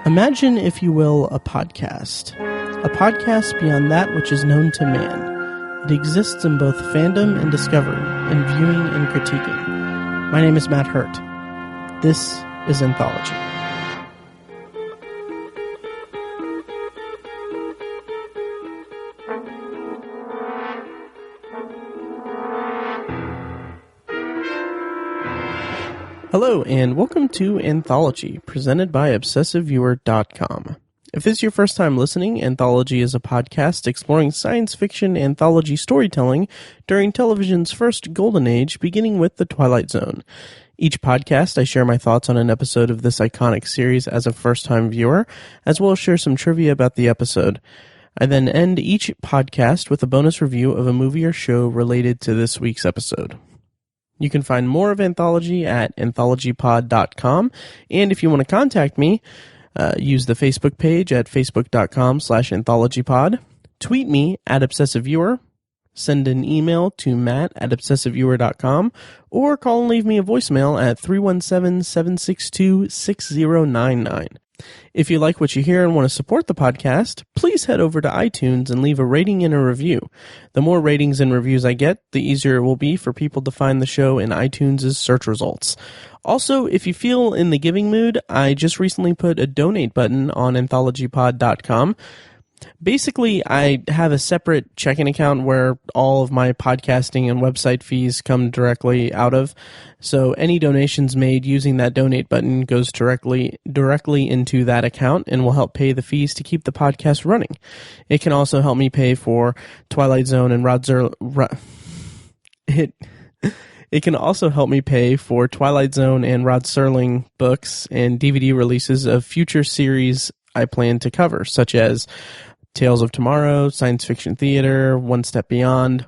Imagine, if you will, a podcast. A podcast beyond that which is known to man. It exists in both fandom and discovery, in viewing and critiquing. My name is Matt Hurt. This is Anthology. Hello, and welcome to Anthology, presented by ObsessiveViewer.com. If this is your first time listening, Anthology is a podcast exploring science fiction anthology storytelling during television's first golden age, beginning with The Twilight Zone. Each podcast, I share my thoughts on an episode of this iconic series as a first-time viewer, as well as share some trivia about the episode. I then end each podcast with a bonus review of a movie or show related to this week's episode. You can find more of Anthology at anthologypod.com, and if you want to contact me, use the Facebook page at facebook.com/anthologypod, tweet me at obsessiveviewer, send an email to matt@obsessiveviewer.com, or call and leave me a voicemail at 317-762-6099. If you like what you hear and want to support the podcast, please head over to iTunes and leave a rating and a review. The more ratings and reviews I get, the easier it will be for people to find the show in iTunes' search results. Also, if you feel in the giving mood, I just recently put a donate button on anthologypod.com. Basically, I have a separate checking account where all of my podcasting and website fees come directly out of. So any donations made using that donate button goes directly into that account and will help pay the fees to keep the podcast running. It can also help me pay for Twilight Zone and It can also help me pay for Twilight Zone and Rod Serling books and DVD releases of future series I plan to cover, such as Tales of Tomorrow, Science Fiction Theater, One Step Beyond.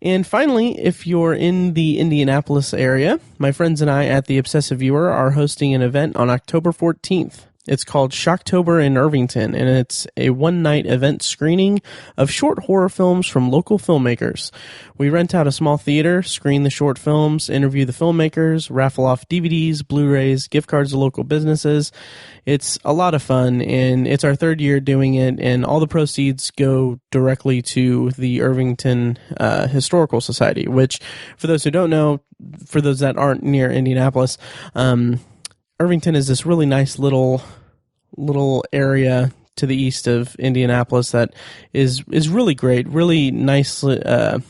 And finally, if you're in the Indianapolis area, my friends and I at the Obsessive Viewer are hosting an event on October 14th. It's called Shocktober in Irvington, and it's a one-night event screening of short horror films from local filmmakers. We rent out a small theater, screen the short films, interview the filmmakers, raffle off DVDs, Blu-rays, gift cards to local businesses. It's a lot of fun, and it's our third year doing it, and all the proceeds go directly to the Irvington Historical Society, which, for those who don't know, for those that aren't near Indianapolis, Irvington is this really nice little area to the east of Indianapolis that is really great, really nice, a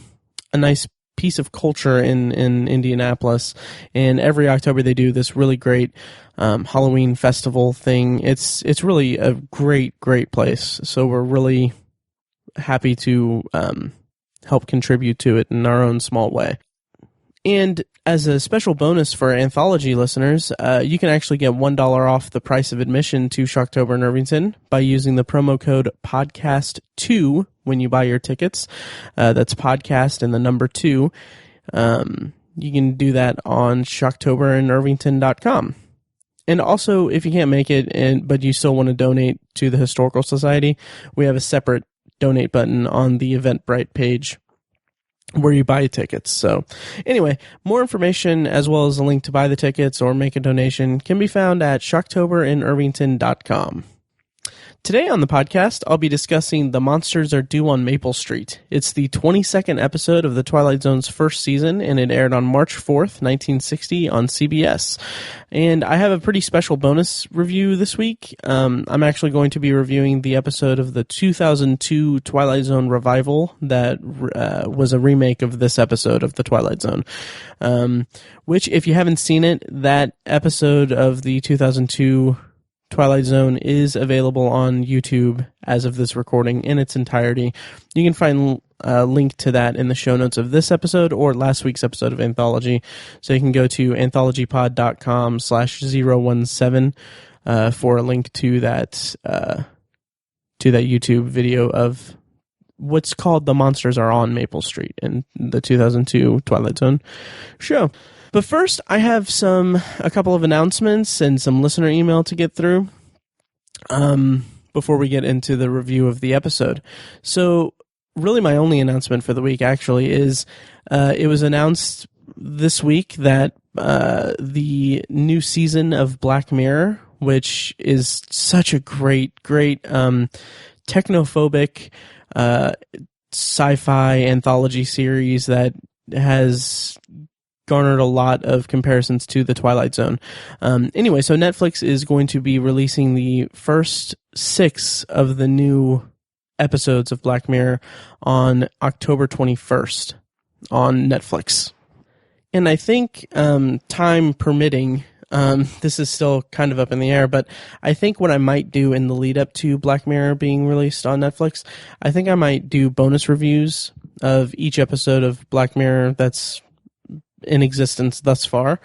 nice piece of culture in Indianapolis. And every October they do this really great Halloween festival thing. It's really a great place. So we're really happy to help contribute to it in our own small way. And as a special bonus for Anthology listeners, you can actually get $1 off the price of admission to Shocktober in Irvington by using the promo code PODCAST2 when you buy your tickets. That's podcast and the number 2. You can do that on shocktoberinirvington.com. And also, if you can't make it, but you still want to donate to the Historical Society, we have a separate donate button on the Eventbrite page where you buy tickets. So anyway, more information as well as a link to buy the tickets or make a donation can be found at shocktoberinirvington.com. Today on the podcast, I'll be discussing The Monsters Are Due on Maple Street. It's the 22nd episode of The Twilight Zone's first season, and it aired on March 4th, 1960 on CBS. And I have a pretty special bonus review this week. I'm actually going to be reviewing the episode of the 2002 Twilight Zone revival that was a remake of this episode of The Twilight Zone. Which, if you haven't seen it, that episode of the 2002 Twilight Zone is available on YouTube as of this recording in its entirety. You can find a link to that in the show notes of this episode or last week's episode of Anthology. So you can go to anthologypod.com/017 for a link to that YouTube video of what's called The Monsters Are on Maple Street in the 2002 Twilight Zone show. But first, I have a couple of announcements and some listener email to get through before we get into the review of the episode. So really my only announcement for the week actually is it was announced this week that the new season of Black Mirror which is such a great technophobic sci-fi anthology series that has garnered a lot of comparisons to the Twilight Zone. Anyway, so Netflix is going to be releasing the first 6 of the new episodes of Black Mirror on October 21st on Netflix. And I think, time permitting, this is still kind of up in the air, but I think what I might do in the lead up to Black Mirror being released on Netflix, I think I might do bonus reviews of each episode of Black Mirror that's in existence thus far.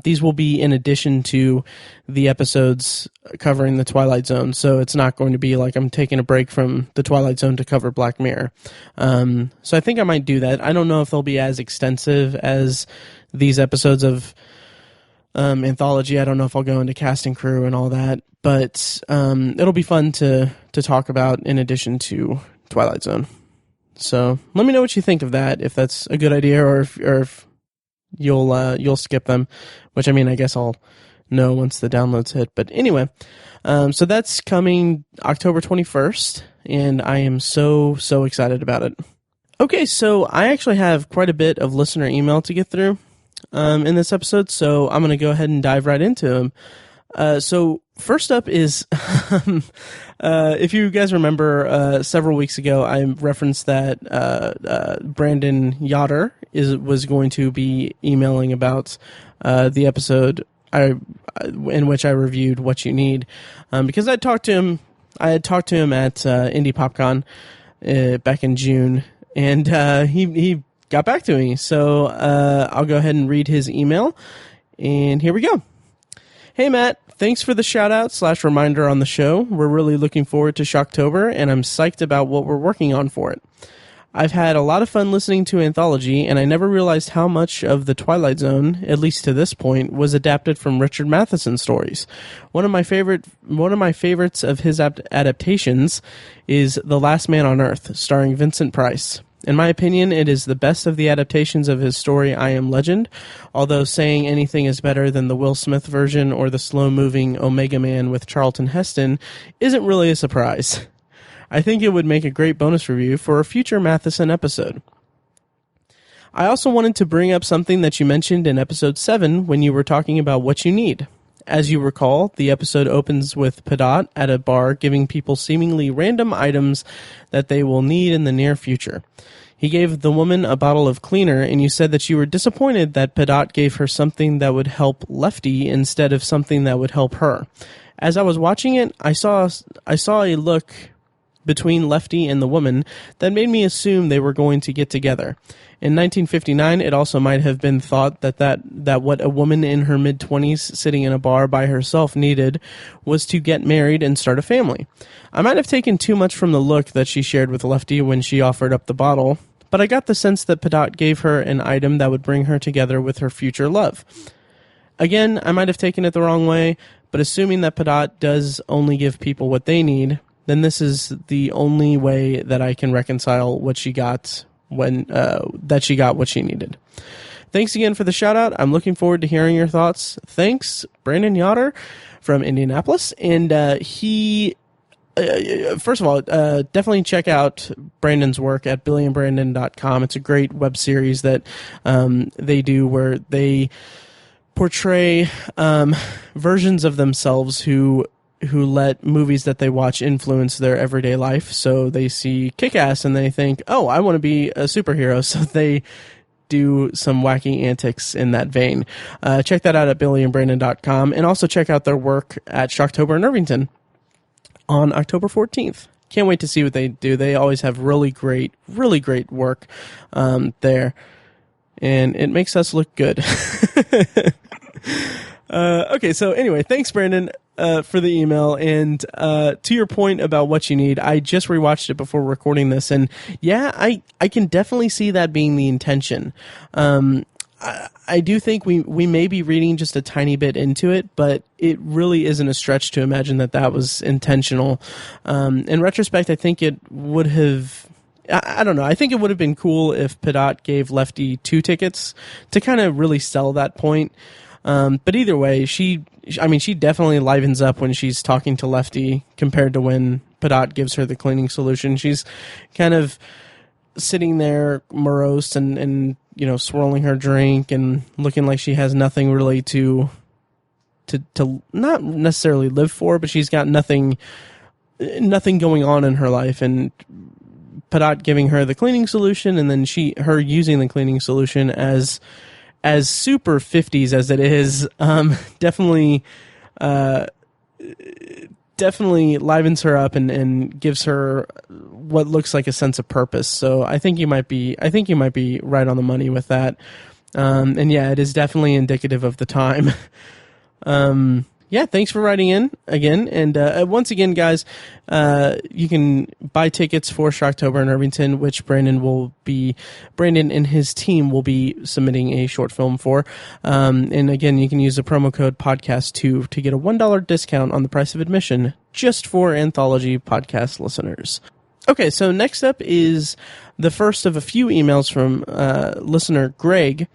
These will be in addition to the episodes covering the Twilight Zone, so it's not going to be like I'm taking a break from the Twilight Zone to cover Black Mirror. So I think I might do that. I don't know if they'll be as extensive as these episodes of anthology. I don't know if I'll go into cast and crew and all that, but it'll be fun to talk about in addition to Twilight Zone. So let me know what you think of that, if that's a good idea, or if you'll skip them, which I mean, I guess I'll know once the downloads hit. But anyway, so that's coming October 21st, and I am so excited about it. Okay, so I actually have quite a bit of listener email to get through in this episode, so I'm going to go ahead and dive right into them. So first up is, if you guys remember, several weeks ago, I referenced that Brandon Yoder was going to be emailing about the episode in which I reviewed What You Need, because I had talked to him at Indie PopCon back in June, and he got back to me. So I'll go ahead and read his email, and here we go. Hey, Matt. Thanks for the shout-out / reminder on the show. We're really looking forward to Shocktober, and I'm psyched about what we're working on for it. I've had a lot of fun listening to Anthology, and I never realized how much of the Twilight Zone, at least to this point, was adapted from Richard Matheson's stories. One of my favorites of his adaptations is The Last Man on Earth, starring Vincent Price. In my opinion, it is the best of the adaptations of his story I Am Legend, although saying anything is better than the Will Smith version or the slow-moving Omega Man with Charlton Heston isn't really a surprise. I think it would make a great bonus review for a future Matheson episode. I also wanted to bring up something that you mentioned in episode 7 when you were talking about What You Need. As you recall, the episode opens with Pedot at a bar giving people seemingly random items that they will need in the near future. He gave the woman a bottle of cleaner, and you said that you were disappointed that Pedot gave her something that would help Lefty instead of something that would help her. As I was watching it, I saw a look between Lefty and the woman that made me assume they were going to get together. In 1959, it also might have been thought that what a woman in her mid-20s sitting in a bar by herself needed was to get married and start a family. I might have taken too much from the look that she shared with Lefty when she offered up the bottle, but I got the sense that Pedot gave her an item that would bring her together with her future love. Again, I might have taken it the wrong way, but assuming that Pedot does only give people what they need, then this is the only way that I can reconcile what she got when that she got what she needed. Thanks again for the shout out. I'm looking forward to hearing your thoughts. Thanks, Brandon Yoder from Indianapolis. And he, first of all, definitely check out Brandon's work at billyandbrandon.com. It's a great web series that they do where they portray versions of themselves who let movies that they watch influence their everyday life. So they see Kick-Ass and they think, oh, I want to be a superhero. So they do some wacky antics in that vein. Check that out at billyandbrandon.com, and also check out their work at Shocktober in Irvington on October 14th. Can't wait to see what they do. They always have really great work there, and it makes us look good. Okay, so anyway, thanks, Brandon, for the email. And to your point about What You Need, I just rewatched it before recording this, and yeah, I can definitely see that being the intention. I do think we may be reading just a tiny bit into it, but it really isn't a stretch to imagine that was intentional. In retrospect, I think it would have... I don't know. I think it would have been cool if Pedot gave Lefty 2 tickets to kind of really sell that point. But either way, she I mean, she definitely livens up when she's talking to Lefty compared to when Padot gives her the cleaning solution. She's kind of sitting there morose and swirling her drink and looking like she has nothing really to not necessarily live for, but she's got nothing going on in her life. And Padot giving her the cleaning solution, and then her using the cleaning solution as super 50s as it is, definitely livens her up and gives her what looks like a sense of purpose. So I think you might be right on the money with that. And yeah, it is definitely indicative of the time. Yeah, thanks for writing in again. And once again, guys, you can buy tickets for Shocktober in Irvington, which Brandon and his team will be submitting a short film for. And again, you can use the promo code podcast2 to get a $1 discount on the price of admission just for Anthology podcast listeners. Okay, so next up is the first of a few emails from listener Greg,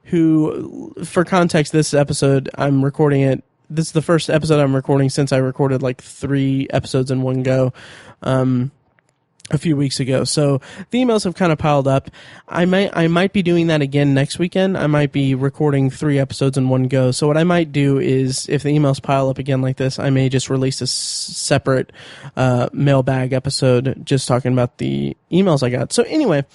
who, for context, this is the first episode I'm recording since I recorded like 3 episodes in one go a few weeks ago. So the emails have kind of piled up. I might be doing that again next weekend. I might be recording 3 episodes in one go. So what I might do is, if the emails pile up again like this, I may just release a separate mailbag episode just talking about the emails I got. So anyway,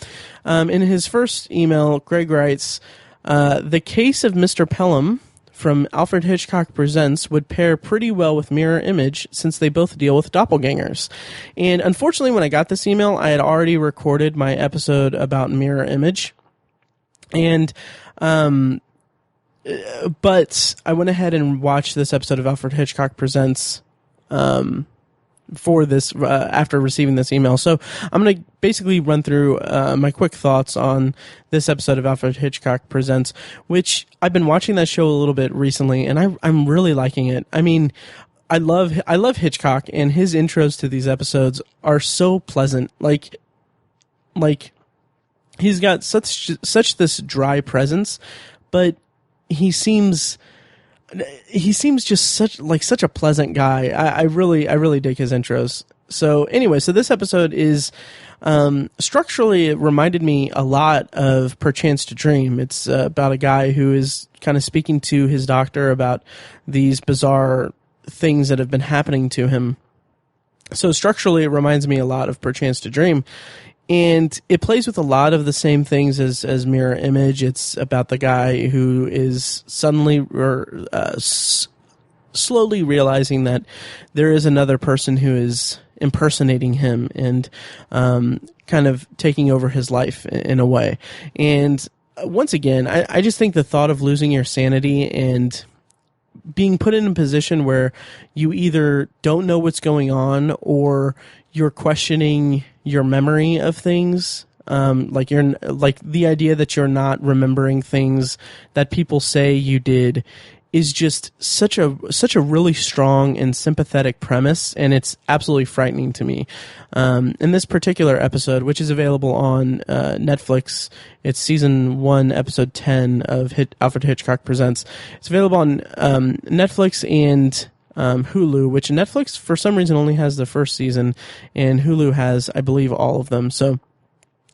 in his first email, Greg writes, the case of Mr. Pelham from Alfred Hitchcock Presents would pair pretty well with Mirror Image, since they both deal with doppelgangers. And unfortunately, when I got this email, I had already recorded my episode about Mirror Image. And but I went ahead and watched this episode of Alfred Hitchcock Presents for this after receiving this email. So I'm going to basically run through my quick thoughts on this episode of Alfred Hitchcock Presents, which I've been watching that show a little bit recently, and I'm really liking it. I mean, I love Hitchcock, and his intros to these episodes are so pleasant. Like he's got such this dry presence, but he seems just such a pleasant guy. I really dig his intros. So anyway, so this episode is structurally, it reminded me a lot of Perchance to Dream. It's about a guy who is kind of speaking to his doctor about these bizarre things that have been happening to him. So structurally, it reminds me a lot of Perchance to Dream. And it plays with a lot of the same things as Mirror Image. It's about the guy who is suddenly slowly realizing that there is another person who is impersonating him and kind of taking over his life in a way. And once again, I just think the thought of losing your sanity and being put in a position where you either don't know what's going on or you're questioning your memory of things, like the idea that you're not remembering things that people say you did, is just such a really strong and sympathetic premise, and it's absolutely frightening to me. In this particular episode, which is available on Netflix, it's season 1, episode 10 of Alfred Hitchcock Presents. It's available on Netflix and Hulu, which Netflix for some reason only has the first season, and Hulu has, I believe, all of them. So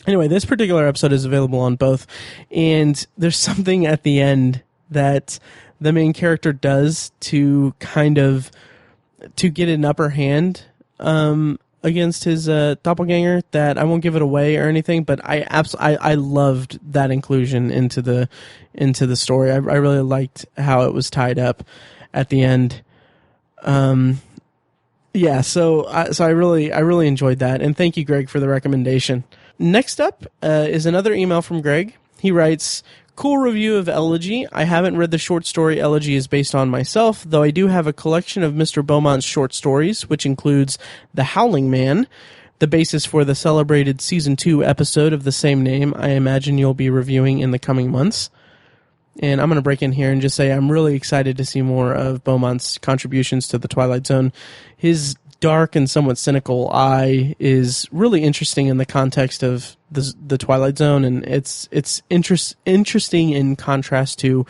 anyway, this particular episode is available on both, and there's something at the end that the main character does to kind of to get an upper hand against his doppelganger that I won't give it away or anything, but I loved that inclusion into the story. I really liked how it was tied up at the end. Yeah, so I really enjoyed that, and thank you, Greg, for the recommendation. Next up is another email from Greg. He writes, "Cool review of Elegy. I haven't read the short story Elegy is based on myself, though I do have a collection of Mr. Beaumont's short stories, which includes The Howling Man, the basis for the celebrated Season 2 episode of the same name I imagine you'll be reviewing in the coming months." And I'm going to break in here and just say I'm really excited to see more of Beaumont's contributions to the Twilight Zone. His dark and somewhat cynical eye is really interesting in the context of the Twilight Zone, and it's interesting in contrast to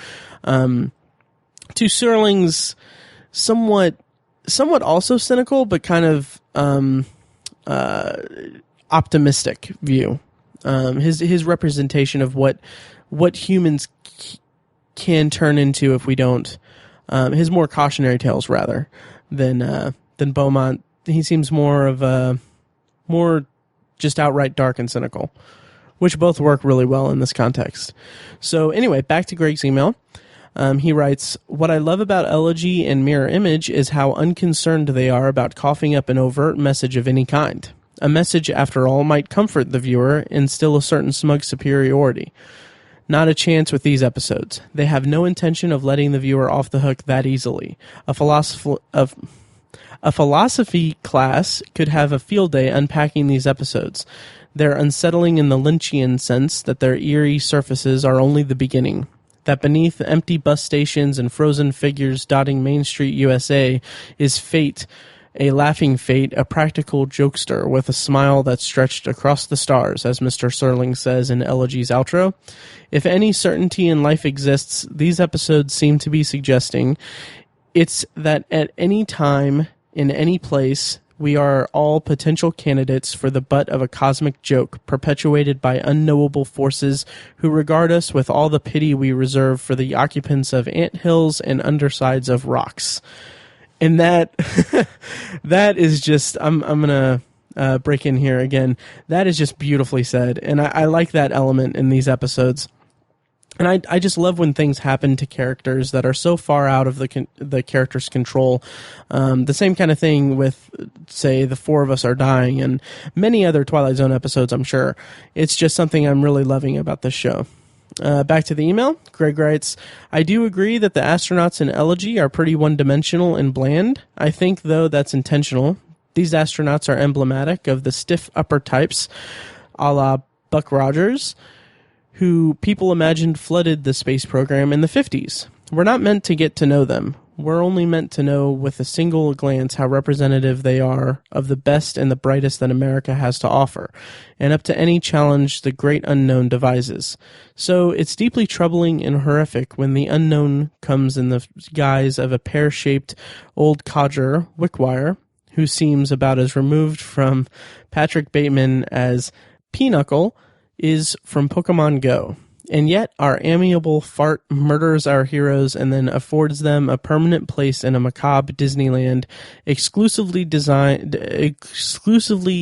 to Serling's somewhat also cynical, but kind of optimistic view. His representation of what humans can turn into if we don't. His more cautionary tales rather than Beaumont. He seems more just outright dark and cynical, which both work really well in this context. So anyway, back to Greg's email. He writes, "What I love about Elegy and Mirror Image is how unconcerned they are about coughing up an overt message of any kind. A message, after all, might comfort the viewer, instill a certain smug superiority. Not a chance with these episodes. They have no intention of letting the viewer off the hook that easily. A philosophy class could have a field day unpacking these episodes. They're unsettling in the Lynchian sense that their eerie surfaces are only the beginning. That beneath empty bus stations and frozen figures dotting Main Street, USA, is fate, a laughing fate, a practical jokester with a smile that stretched across the stars, as Mr. Serling says in Elegy's outro. If any certainty in life exists, these episodes seem to be suggesting it's that at any time, in any place, we are all potential candidates for the butt of a cosmic joke perpetuated by unknowable forces who regard us with all the pity we reserve for the occupants of anthills and undersides of rocks." And that is just, I'm going to break in here again. That is just beautifully said. And I like that element in these episodes. And I just love when things happen to characters that are so far out of the character's control. The same kind of thing with, say, The Four of Us Are Dying and many other Twilight Zone episodes, I'm sure. It's just something I'm really loving about this show. Back to the email. Greg writes, "I do agree that the astronauts in Elegy are pretty one-dimensional and bland. I think, though, that's intentional. These astronauts are emblematic of the stiff upper types, a la Buck Rogers, who people imagined flooded the space program in the 50s. We're not meant to get to know them. We're only meant to know with a single glance how representative they are of the best and the brightest that America has to offer, and up to any challenge the great unknown devises. So it's deeply troubling and horrific when the unknown comes in the guise of a pear-shaped old codger, Wickwire, who seems about as removed from Patrick Bateman as Pinochle is from Pokemon Go. And yet, our amiable fart murders our heroes and then affords them a permanent place in a macabre Disneyland exclusively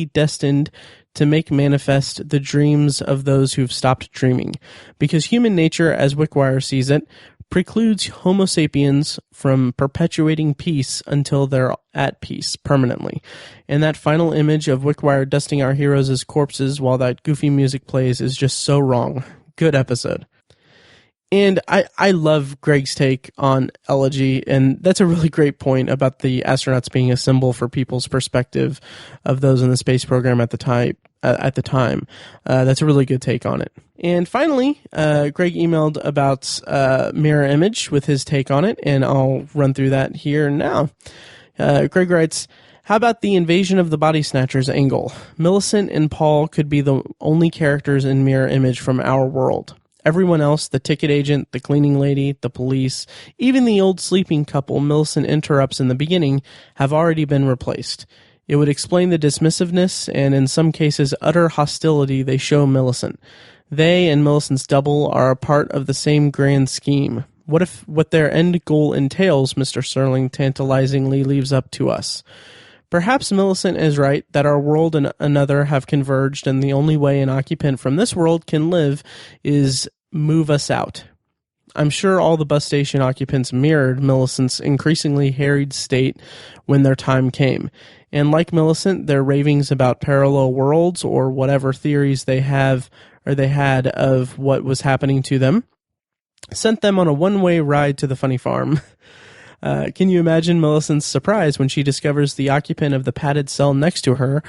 destined to make manifest the dreams of those who've stopped dreaming. Because human nature, as Wickwire sees it, precludes Homo sapiens from perpetuating peace until they're at peace permanently. And that final image of Wickwire dusting our heroes as corpses while that goofy music plays is just so wrong. Good episode. And I love Greg's take on Elegy, and that's a really great point about the astronauts being a symbol for people's perspective of those in the space program at the time. That's a really good take on it. And finally, Greg emailed about Mirror Image with his take on it, and I'll run through that here now. Greg writes, "How about the invasion of the body snatchers angle? Millicent and Paul could be the only characters in Mirror Image from our world. Everyone else, the ticket agent, the cleaning lady, the police, even the old sleeping couple Millicent interrupts in the beginning, have already been replaced. It would explain the dismissiveness and, in some cases, utter hostility they show Millicent. They and Millicent's double are a part of the same grand scheme. What if what their end goal entails, Mr. Serling tantalizingly leaves up to us? Perhaps Millicent is right that our world and another have converged, and the only way an occupant from this world can live is move us out. I'm sure all the bus station occupants mirrored Millicent's increasingly harried state when their time came. And like Millicent, their ravings about parallel worlds or whatever theories they have or they had of what was happening to them sent them on a one-way ride to the funny farm. Can you imagine Millicent's surprise when she discovers the occupant of the padded cell next to her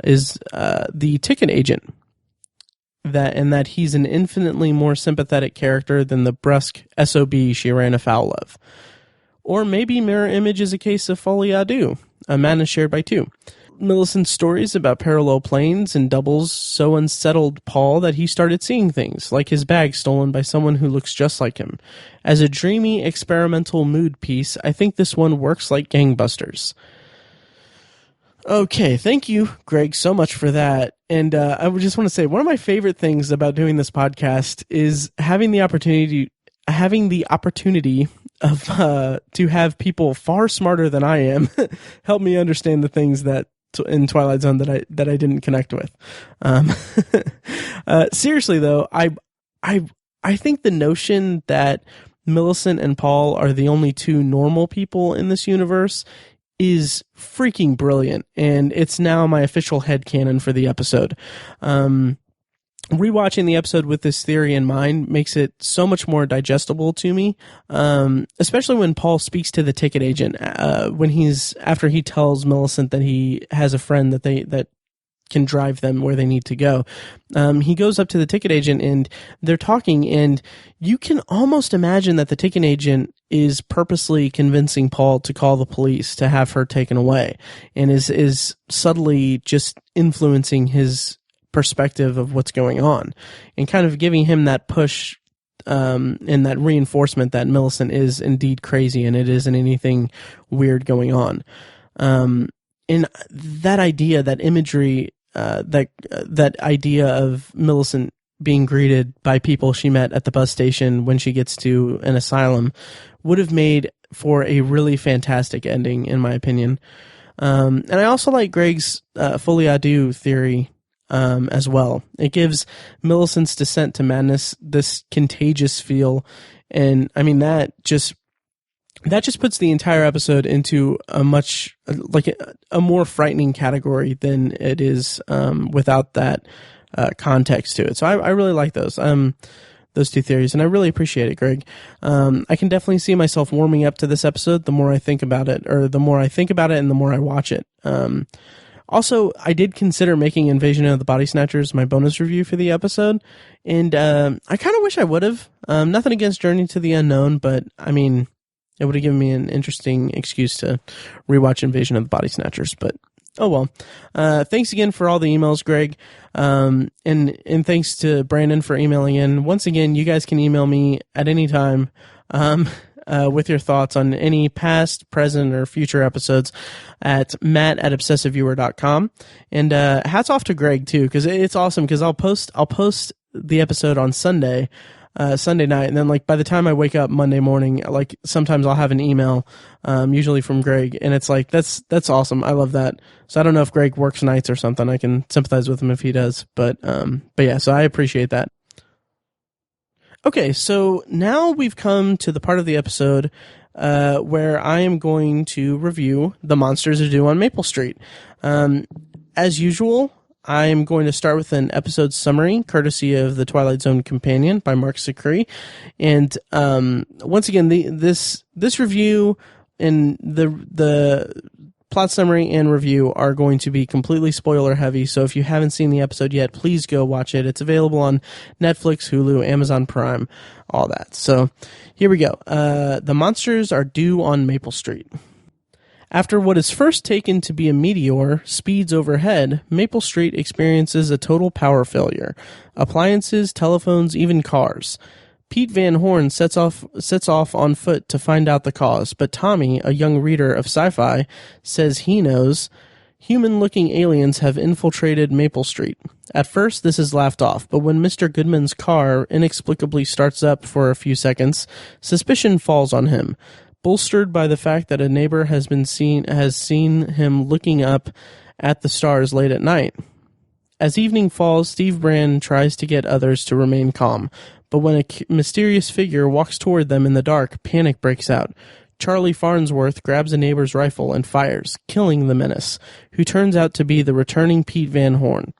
is the ticket agent? That he's an infinitely more sympathetic character than the brusque SOB she ran afoul of. Or maybe Mirror Image is a case of folie à deux. A man is shared by two. Millicent's stories about parallel planes and doubles so unsettled Paul that he started seeing things, like his bag stolen by someone who looks just like him. As a dreamy, experimental mood piece, I think this one works like gangbusters. Okay, thank you, Greg, so much for that. And I would just want to say, one of my favorite things about doing this podcast is having the opportunity of to have people far smarter than I am help me understand the things that in Twilight Zone that I didn't connect with. Seriously though, I think the notion that Millicent and Paul are the only two normal people in this universe is freaking brilliant, and it's now my official headcanon for the episode. Rewatching the episode with this theory in mind makes it so much more digestible to me, especially when Paul speaks to the ticket agent after he tells Millicent that he has a friend that can drive them where they need to go. He goes up to the ticket agent and they're talking, and you can almost imagine that the ticket agent is purposely convincing Paul to call the police to have her taken away, and is subtly just influencing his perspective of what's going on and kind of giving him that push and that reinforcement that Millicent is indeed crazy and it isn't anything weird going on. And that idea, that imagery, that idea of Millicent being greeted by people she met at the bus station when she gets to an asylum would have made for a really fantastic ending, in my opinion. And I also like Greg's folie à deux theory as well. It gives Millicent's descent to madness this contagious feel, and I mean that just puts the entire episode into a much a more frightening category than it is without that context to it. So I really like those two theories, and I really appreciate it, Greg. I can definitely see myself warming up to this episode the more I think about it, and the more I watch it. Also, I did consider making Invasion of the Body Snatchers my bonus review for the episode, and I kind of wish I would have. Nothing against Journey to the Unknown, but I mean, it would have given me an interesting excuse to rewatch Invasion of the Body Snatchers, but oh well. Thanks again for all the emails, Greg. And thanks to Brandon for emailing in. Once again, you guys can email me at any time with your thoughts on any past, present, or future episodes at matt@obsessiveviewer.com. And hats off to Greg too, because it's awesome, because I'll post the episode on Sunday night, and then like by the time I wake up Monday morning, like sometimes I'll have an email, usually from Greg, and it's like that's awesome. I love that. So I don't know if Greg works nights or something. I can sympathize with him if he does, but yeah, so I appreciate that. Okay, so now we've come to the part of the episode where I am going to review The Monsters Are Due on Maple Street. As usual, I'm going to start with an episode summary, courtesy of the Twilight Zone Companion by Mark Sicree. And once again, this review and the plot summary and review are going to be completely spoiler heavy. So if you haven't seen the episode yet, please go watch it. It's available on Netflix, Hulu, Amazon Prime, all that. So here we go. The Monsters Are Due on Maple Street. After what is first taken to be a meteor speeds overhead, Maple Street experiences a total power failure. Appliances, telephones, even cars. Pete Van Horn sets off on foot to find out the cause, but Tommy, a young reader of sci-fi, says he knows. Human-looking aliens have infiltrated Maple Street. At first, this is laughed off, but when Mr. Goodman's car inexplicably starts up for a few seconds, suspicion falls on him, bolstered by the fact that a neighbor has seen him looking up at the stars late at night. As evening falls, Steve Brand tries to get others to remain calm, but when a mysterious figure walks toward them in the dark, panic breaks out. Charlie Farnsworth grabs a neighbor's rifle and fires, killing the menace, who turns out to be the returning Pete Van Horn.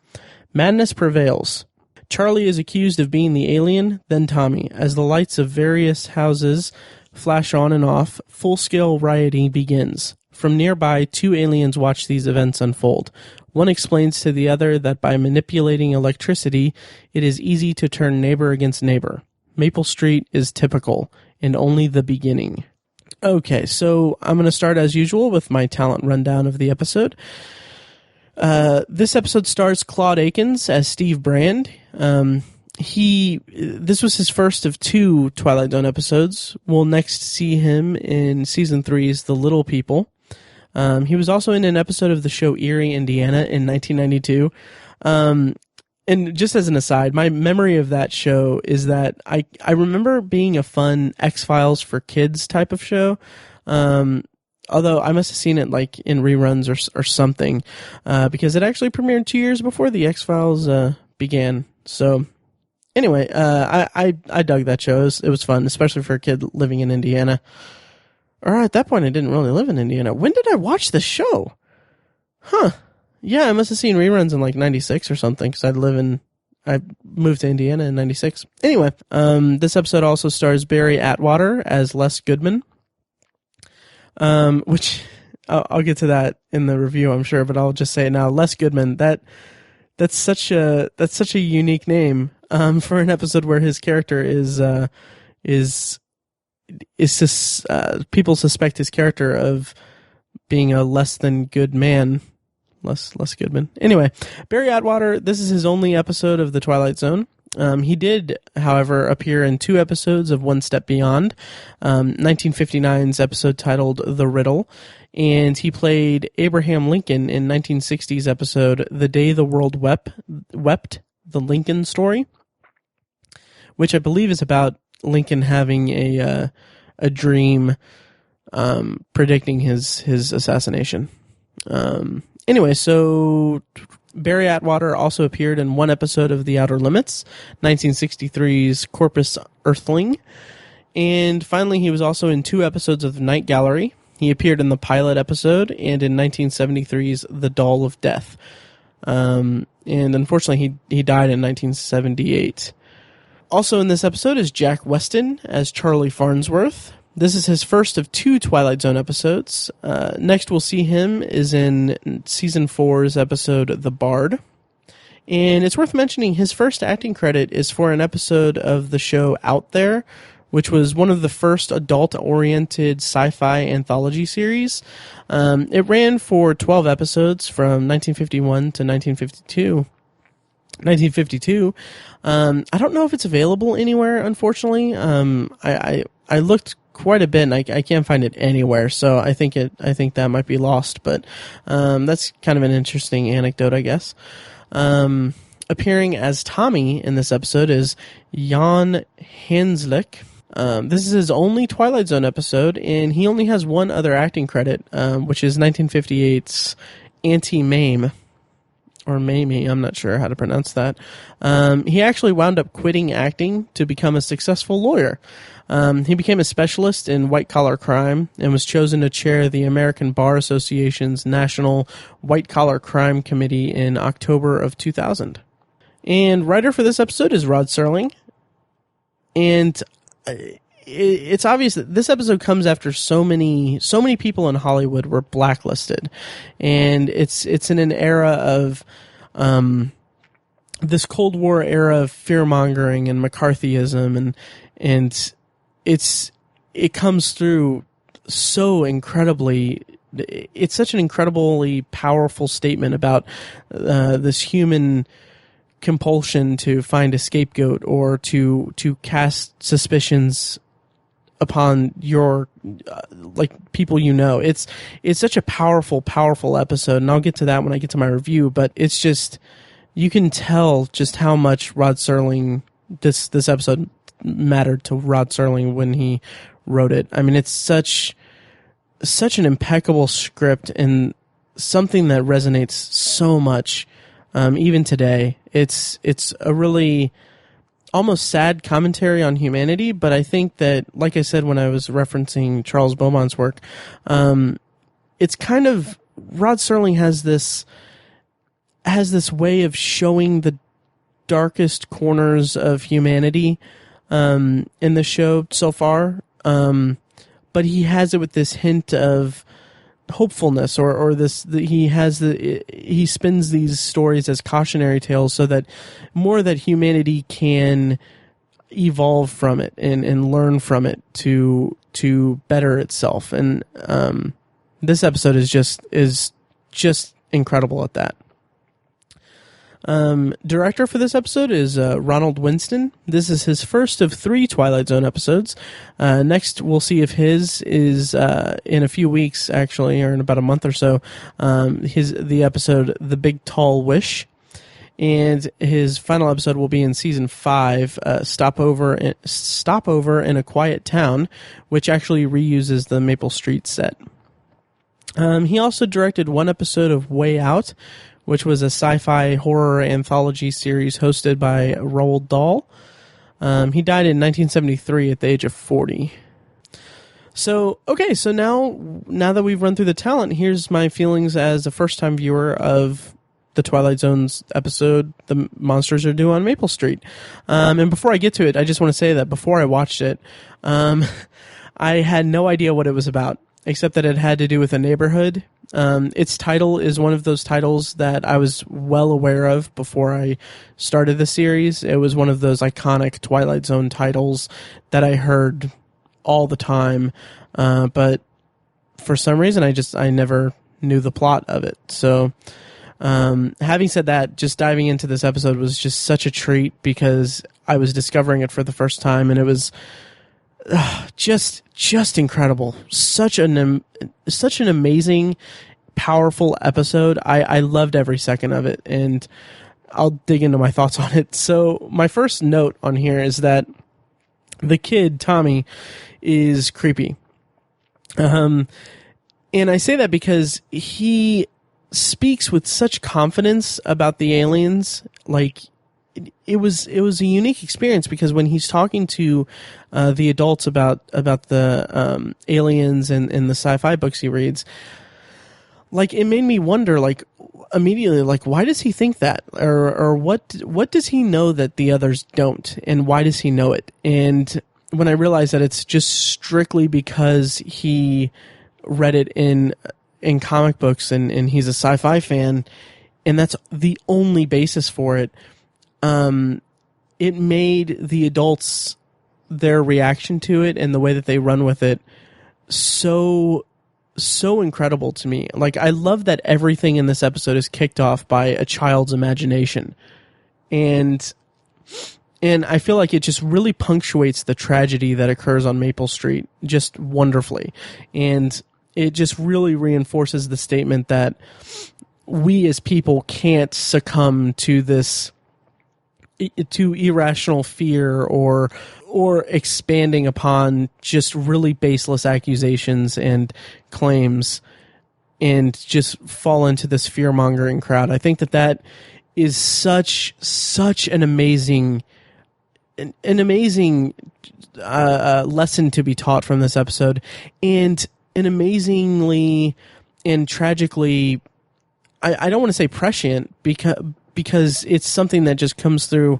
Madness prevails. Charlie is accused of being the alien, then Tommy. As the lights of various houses flash on and off, full-scale rioting begins. From nearby, two aliens watch these events unfold. One explains to the other that by manipulating electricity, it is easy to turn neighbor against neighbor. Maple Street is typical, and only the beginning. Okay, so I'm going to start as usual with my talent rundown of the episode. This episode stars Claude Akins as Steve Brand. This was his first of 2 Twilight Zone episodes. We'll next see him in season 3's The Little People. He was also in an episode of the show Erie, Indiana in 1992. And just as an aside, my memory of that show is that I remember being a fun X-Files for kids type of show. Although I must have seen it like in reruns or something, because it actually premiered 2 years before the X-Files began. So anyway, I dug that show. It was fun, especially for a kid living in Indiana. Or at that point, I didn't really live in Indiana. When did I watch the show? Huh. Yeah, I must have seen reruns in like 96 or something, because I moved to Indiana in 96. Anyway, this episode also stars Barry Atwater as Les Goodman, which I'll get to that in the review, I'm sure, but I'll just say it now. Les Goodman, that's such a unique name, for an episode where his character people suspect his character of being a less than good man. Les Goodman. Anyway, Barry Atwater, this is his only episode of The Twilight Zone. He did, however, appear in 2 episodes of One Step Beyond, 1959's episode titled The Riddle, and he played Abraham Lincoln in 1960's episode The Day the World Wept, The Lincoln Story, which I believe is about Lincoln having a dream predicting his assassination. Anyway, so Barry Atwater also appeared in 1 episode of The Outer Limits, 1963's Corpus Earthling. And finally, he was also in 2 episodes of Night Gallery. He appeared in the pilot episode and in 1973's The Doll of Death. And unfortunately, he died in 1978. Also in this episode is Jack Weston as Charlie Farnsworth. This is his first of 2 Twilight Zone episodes. Next we'll see him is in Season 4's episode The Bard. And it's worth mentioning his first acting credit is for an episode of the show Out There, which was one of the first adult-oriented sci-fi anthology series. It ran for 12 episodes from 1951 to 1952. I don't know if it's available anywhere, unfortunately. I looked quite a bit, and I can't find it anywhere. So I think that might be lost. But that's kind of an interesting anecdote, I guess. Appearing as Tommy in this episode is Jan Hanslick. This is his only Twilight Zone episode, and he only has 1 other acting credit, which is 1958's Auntie Mame. Or Mamie, I'm not sure how to pronounce that. He actually wound up quitting acting to become a successful lawyer. He became a specialist in white-collar crime and was chosen to chair the American Bar Association's National White-Collar Crime Committee in October of 2000. And writer for this episode is Rod Serling. And it's obvious that this episode comes after so many people in Hollywood were blacklisted, and it's in an era of this Cold War era of fear mongering and McCarthyism, and it comes through so incredibly. It's such an incredibly powerful statement about this human compulsion to find a scapegoat or to cast suspicions upon your people you know. It's such a powerful episode, and I'll get to that when I get to my review, but it's just, you can tell just how much Rod Serling, this episode mattered to Rod Serling when he wrote it. I mean, it's such an impeccable script and something that resonates so much even today. It's a really almost sad commentary on humanity, but I think that, like I said when I was referencing Charles Beaumont's work, it's kind of, Rod Serling has this way of showing the darkest corners of humanity in the show so far, but he has it with this hint of hopefulness, or this, he spins these stories as cautionary tales so that humanity can evolve from it and learn from it to better itself. And this episode is just incredible at that. Director for this episode is Ronald Winston. This is his first of 3 Twilight Zone episodes. Next, we'll see if his is in a few weeks, actually, or in about a month or so. The episode "The Big Tall Wish," and his final episode will be in season 5, "Stopover in a Quiet Town," which actually reuses the Maple Street set. He also directed 1 episode of "Way Out," which was a sci-fi horror anthology series hosted by Roald Dahl. He died in 1973 at the age of 40. So now that we've run through the talent, here's my feelings as a first-time viewer of the Twilight Zone's episode, "The Monsters Are Due on Maple Street." And before I get to it, I just want to say that before I watched it, I had no idea what it was about, except that it had to do with a neighborhood. Its title is one of those titles that I was well aware of before I started the series. It was one of those iconic Twilight Zone titles that I heard all the time, but for some reason I never knew the plot of it. So having said that, just diving into this episode was just such a treat because I was discovering it for the first time, and it was just incredible. Such an amazing, powerful episode. I loved every second of it, and I'll dig into my thoughts on it. So my first note on here is that the kid, Tommy, is creepy. And I say that because he speaks with such confidence about the aliens. Like, it was a unique experience because when he's talking to the adults about the aliens and the sci-fi books he reads, like, it made me wonder, like, immediately, like, why does he think that, or what does he know that the others don't, and why does he know it? And when I realized that it's just strictly because he read it in comic books and he's a sci-fi fan, and that's the only basis for it. It made the adults, their reaction to it and the way that they run with it so incredible to me. Like, I love that everything in this episode is kicked off by a child's imagination. And I feel like it just really punctuates the tragedy that occurs on Maple Street just wonderfully. And it just really reinforces the statement that we as people can't succumb to irrational fear or expanding upon just really baseless accusations and claims and just fall into this fear-mongering crowd. I think that is such an amazing lesson to be taught from this episode, and an amazingly and tragically, I don't want to say prescient because it's something that just comes through.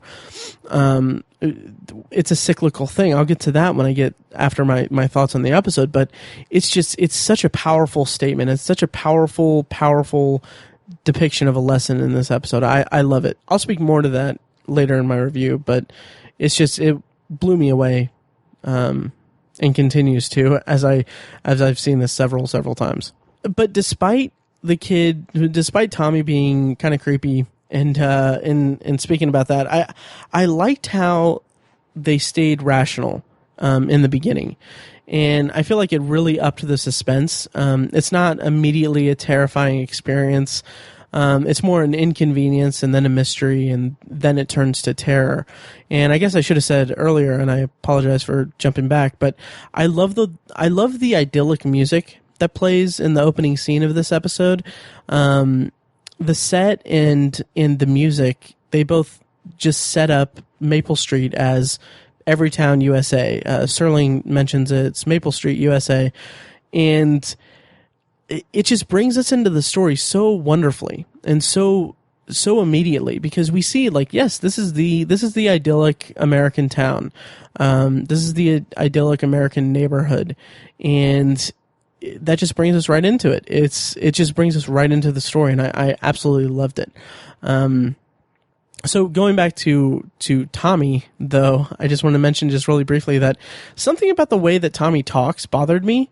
It's a cyclical thing. I'll get to that when I get after my thoughts on the episode, but it's such a powerful statement. It's such a powerful depiction of a lesson in this episode. I love it. I'll speak more to that later in my review, but it blew me away, and continues to as I've seen this several times. But despite Tommy being kind of creepy, and speaking about that, I liked how they stayed rational in the beginning, and I feel like it really upped the suspense. It's not immediately a terrifying experience. It's more an inconvenience and then a mystery, and then it turns to terror. And I guess I should have said earlier, and I apologize for jumping back, but I love the idyllic music that plays in the opening scene of this episode. The set and the music, they both just set up Maple Street as Everytown, USA. Serling mentions it's Maple Street, USA. And it just brings us into the story so wonderfully and so immediately, because we see, like, yes, this is the idyllic American town. This is the idyllic American neighborhood. And that just brings us right into it. It just brings us right into the story, and I absolutely loved it. So going back to Tommy, though, I just want to mention just really briefly that something about the way that Tommy talks bothered me.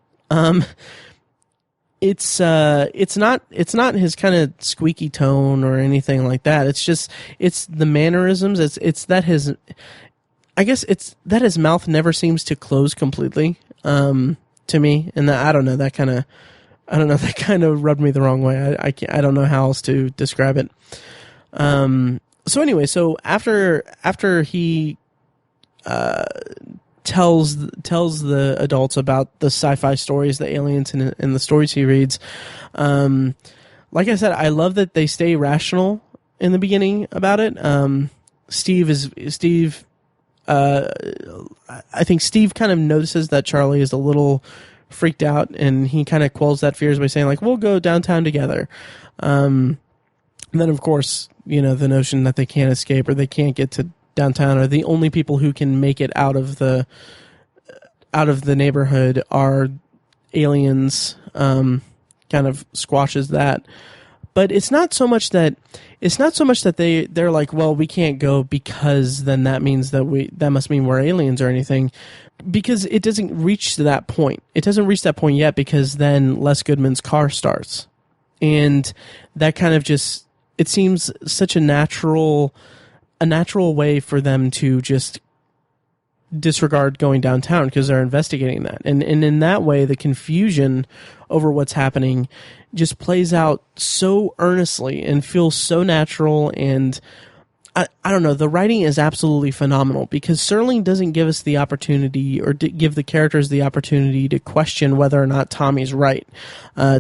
it's not his kind of squeaky tone or anything like that. It's just it's the mannerisms. It's that his I guess it's that his mouth never seems to close completely to me, and that that kind of rubbed me the wrong way. I don't know how else to describe it. So anyway, so after he tells the adults about the sci-fi stories, the aliens, and the stories he reads. Like I said, I love that they stay rational in the beginning about it. Steve. I think Steve kind of notices that Charlie is a little freaked out, and he kind of quells that fears by saying, like, we'll go downtown together. And then, of course, the notion that they can't escape or they can't get to downtown, or the only people who can make it out of the neighborhood are aliens, kind of squashes that. But it's not so much that they're like, well, we can't go because then that means that must mean we're aliens or anything, because it doesn't reach to that point. It doesn't reach that point yet, because then Les Goodman's car starts, and that kind of just, it seems such a natural way for them to just disregard going downtown because they're investigating that. And in that way, the confusion over what's happening just plays out so earnestly and feels so natural. And I don't know, the writing is absolutely phenomenal, because Serling doesn't give us the opportunity or give the characters the opportunity to question whether or not Tommy's right.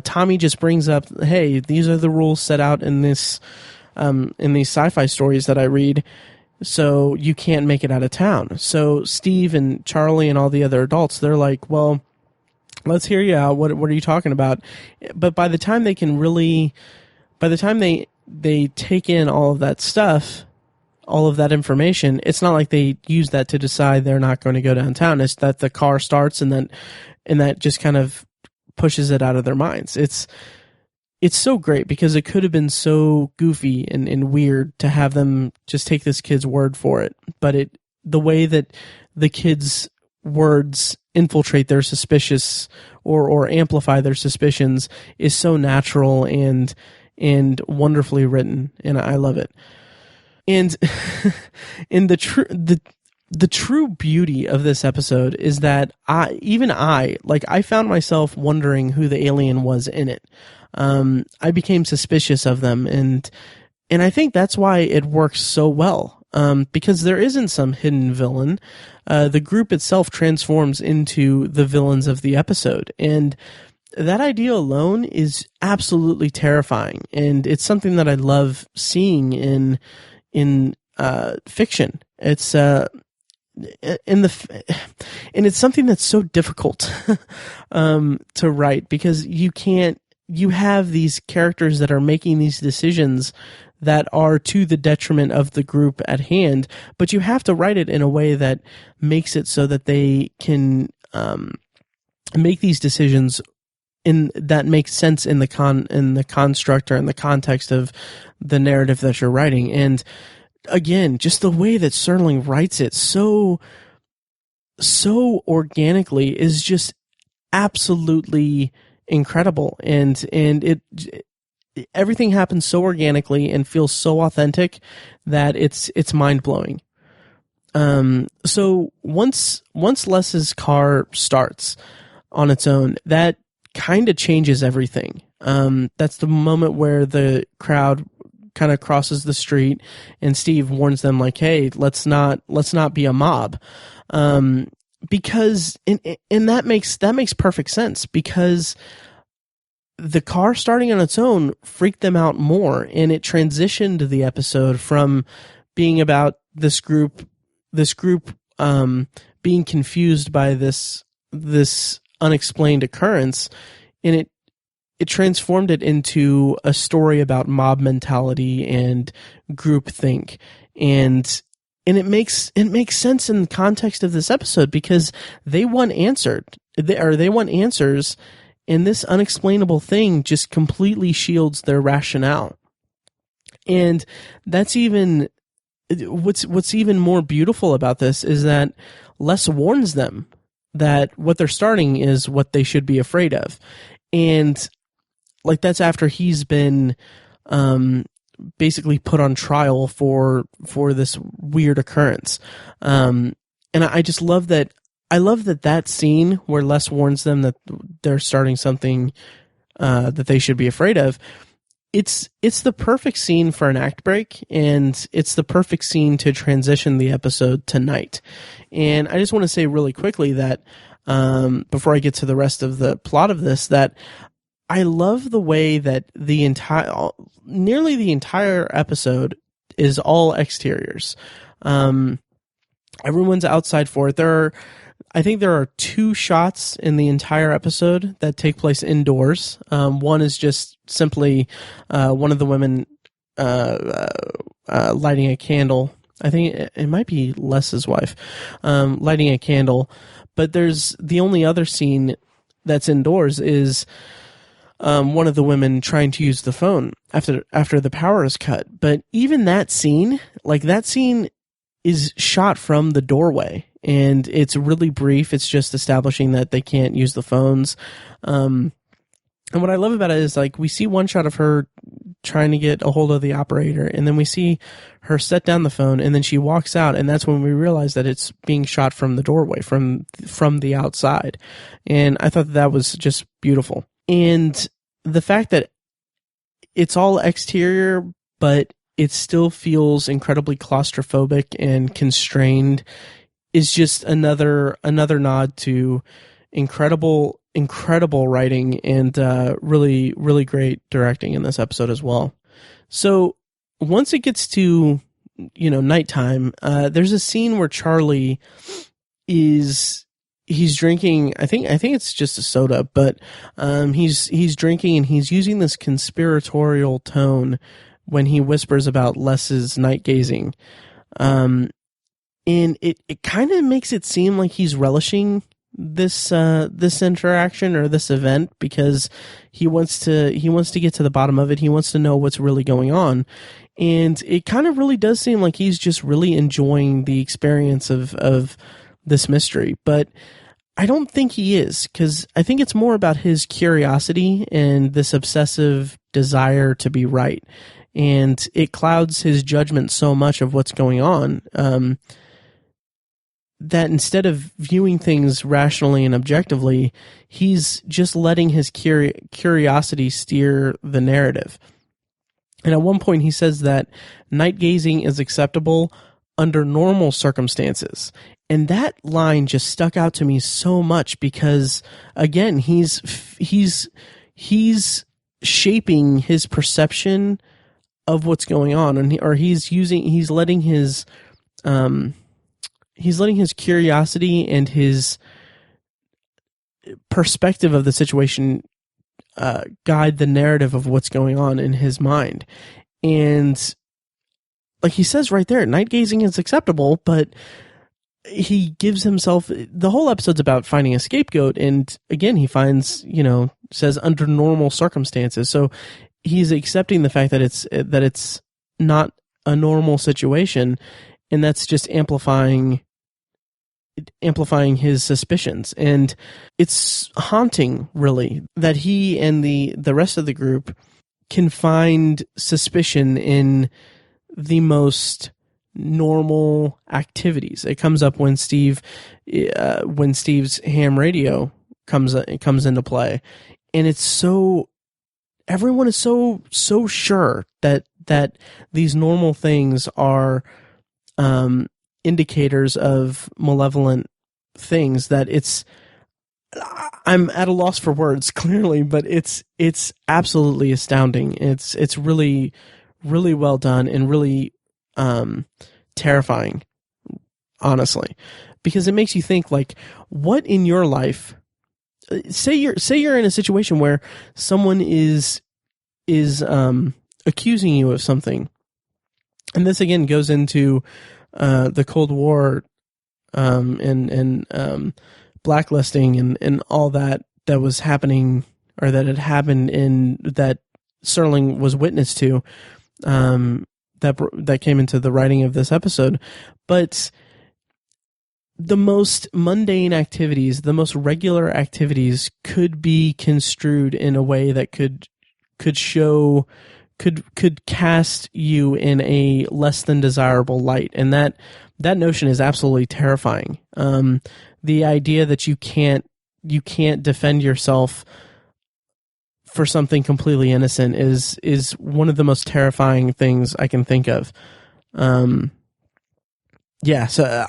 Tommy just brings up, hey, these are the rules set out in these sci-fi stories that I read, so you can't make it out of town. So Steve and Charlie and all the other adults, they're like, well, let's hear you out. What are you talking about? But by the time they take in all of that stuff, all of that information, it's not like they use that to decide they're not going to go downtown. It's that the car starts, and that just kind of pushes it out of their minds. It's so great, because it could have been so goofy and weird to have them just take this kid's word for it. But the way that the kid's words infiltrate their suspicious or amplify their suspicions is so natural and wonderfully written, and I love it. And the true beauty of this episode is that I found myself wondering who the alien was in it. I became suspicious of them, and I think that's why it works so well, because there isn't some hidden villain. The group itself transforms into the villains of the episode, and that idea alone is absolutely terrifying, and it's something that I love seeing in fiction. It's and it's something that's so difficult to write, because you have these characters that are making these decisions that are to the detriment of the group at hand, but you have to write it in a way that makes it so that they can make these decisions that makes sense in the construct or in the context of the narrative that you're writing. And again, just the way that Serling writes it so organically is just absolutely incredible, and everything happens so organically and feels so authentic that it's mind-blowing. So once Les's car starts on its own, that kind of changes everything. That's the moment where the crowd kind of crosses the street, and Steve warns them, like, hey, let's not be a mob. Because and that makes perfect sense, because the car starting on its own freaked them out more, and it transitioned the episode from being about this group being confused by this unexplained occurrence, and it transformed it into a story about mob mentality and groupthink, and it makes sense in the context of this episode, because they want answers, and this unexplainable thing just completely shields their rationale. And that's even what's even more beautiful about this is that Les warns them that what they're starting is what they should be afraid of. And like that's after he's been basically put on trial for this weird occurrence. And I just love that. I love that scene where Les warns them that they're starting something that they should be afraid of. It's the perfect scene for an act break, and it's the perfect scene to transition the episode to night. And I just want to say really quickly that before I get to the rest of the plot of this, that I love the way that nearly the entire episode is all exteriors. Everyone's outside for it. I think there are 2 shots in the entire episode that take place indoors. One is just simply one of the women lighting a candle. I think it might be Les's wife lighting a candle. But there's the only other scene that's indoors is one of the women trying to use the phone after the power is cut. But even that scene, is shot from the doorway, and it's really brief. It's just establishing that they can't use the phones. And what I love about it is, like, we see one shot of her trying to get a hold of the operator, and then we see her set down the phone, and then she walks out, and that's when we realize that it's being shot from the doorway, from the outside. And I thought that was just beautiful. And the fact that it's all exterior, but it still feels incredibly claustrophobic and constrained is just another nod to incredible writing and really, really great directing in this episode as well. So once it gets to, nighttime, there's a scene where Charlie he's drinking, I think it's just a soda, but he's drinking, and he's using this conspiratorial tone when he whispers about Les's night gazing. And it kind of makes it seem like he's relishing this interaction or this event, because he wants to get to the bottom of it. He wants to know what's really going on. And it kind of really does seem like he's just really enjoying the experience of this mystery. But I don't think he is, because I think it's more about his curiosity and this obsessive desire to be right. And it clouds his judgment so much of what's going on that instead of viewing things rationally and objectively, he's just letting his curiosity steer the narrative. And at one point he says that night gazing is acceptable under normal circumstances. And that line just stuck out to me so much, because again, he's shaping his perception of what's going on, and he's letting his curiosity and his perspective of the situation guide the narrative of what's going on in his mind. And like he says right there, night gazing is acceptable, but he gives himself, the whole episode's about finding a scapegoat, and again he finds, says under normal circumstances. So he's accepting the fact that it's not a normal situation, and that's just amplifying his suspicions. And it's haunting, really, that he and the rest of the group can find suspicion in the most normal activities. It comes up when Steve's ham radio comes into play, and it's so, everyone is so sure that these normal things are indicators of malevolent things, that I'm at a loss for words, clearly, but it's absolutely astounding. It's really, really well done, and really terrifying, honestly, because it makes you think, like, what in your life, say you're in a situation where someone is accusing you of something, and this again goes into the Cold War and blacklisting and all that was happening, or that had happened, in that Serling was witness to, that came into the writing of this episode. But the most mundane activities, the most regular activities, could be construed in a way that could could cast you in a less than desirable light, and that notion is absolutely terrifying. The idea that you can't defend yourself for something completely innocent is one of the most terrifying things I can think of. So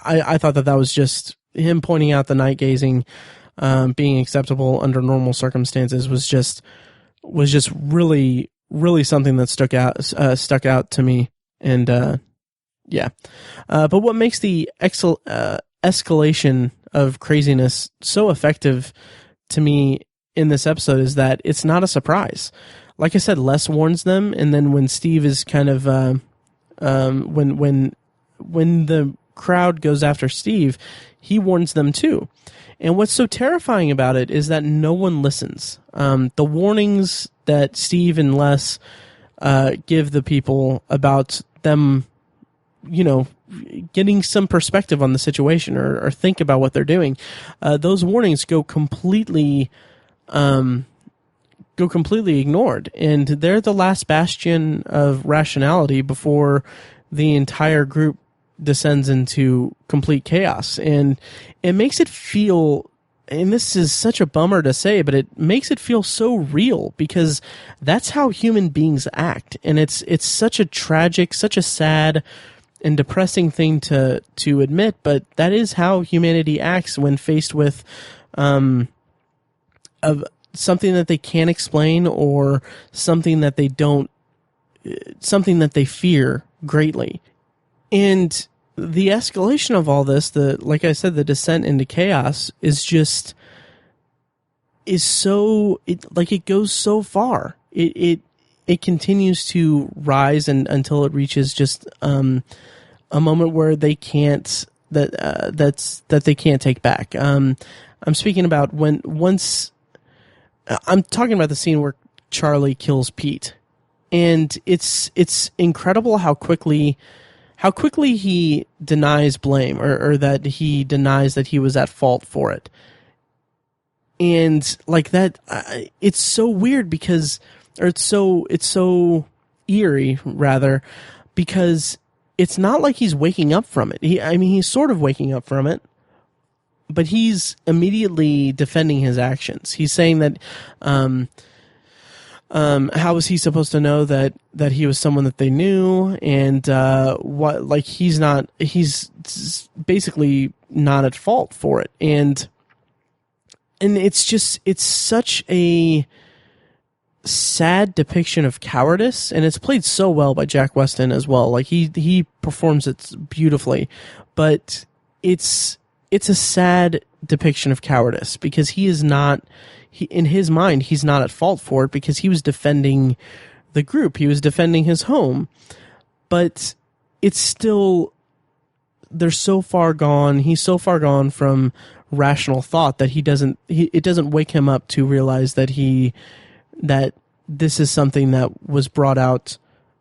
I thought that was just him pointing out the night gazing being acceptable under normal circumstances was just really, really something that stuck out to me. And but what makes the escalation of craziness so effective to me in this episode is that it's not a surprise. Like I said, Les warns them, and then when Steve is kind of when the crowd goes after Steve, he warns them too. And what's so terrifying about it is that no one listens. The warnings that Steve and Les give the people about them, getting some perspective on the situation or think about what they're doing, those warnings go completely ignored, and they're the last bastion of rationality before the entire group descends into complete chaos. And it makes it feel, and this is such a bummer to say, but it makes it feel so real, because that's how human beings act. And it's such a tragic, such a sad and depressing thing to admit, but that is how humanity acts when faced with of something that they can't explain, or something that they fear greatly. And the escalation of all this, like I said, the descent into chaos it goes so far. It continues to rise until it reaches just a moment where they can't they can't take back. I'm speaking about I'm talking about the scene where Charlie kills Pete, and it's incredible how quickly he denies blame, or that he denies that he was at fault for it. And like that, it's so weird because it's so eerie rather, because it's not like he's waking up from it. He's sort of waking up from it, but he's immediately defending his actions. He's saying that, how was he supposed to know that he was someone that they knew, and he's basically not at fault for it. And it's such a sad depiction of cowardice, and it's played so well by Jack Weston as well. Like he performs it beautifully, but it's a sad depiction of cowardice, because in his mind, he's not at fault for it, because he was defending the group. He was defending his home. But it's still, they're so far gone. He's so far gone from rational thought that it doesn't wake him up to realize that this is something that was brought out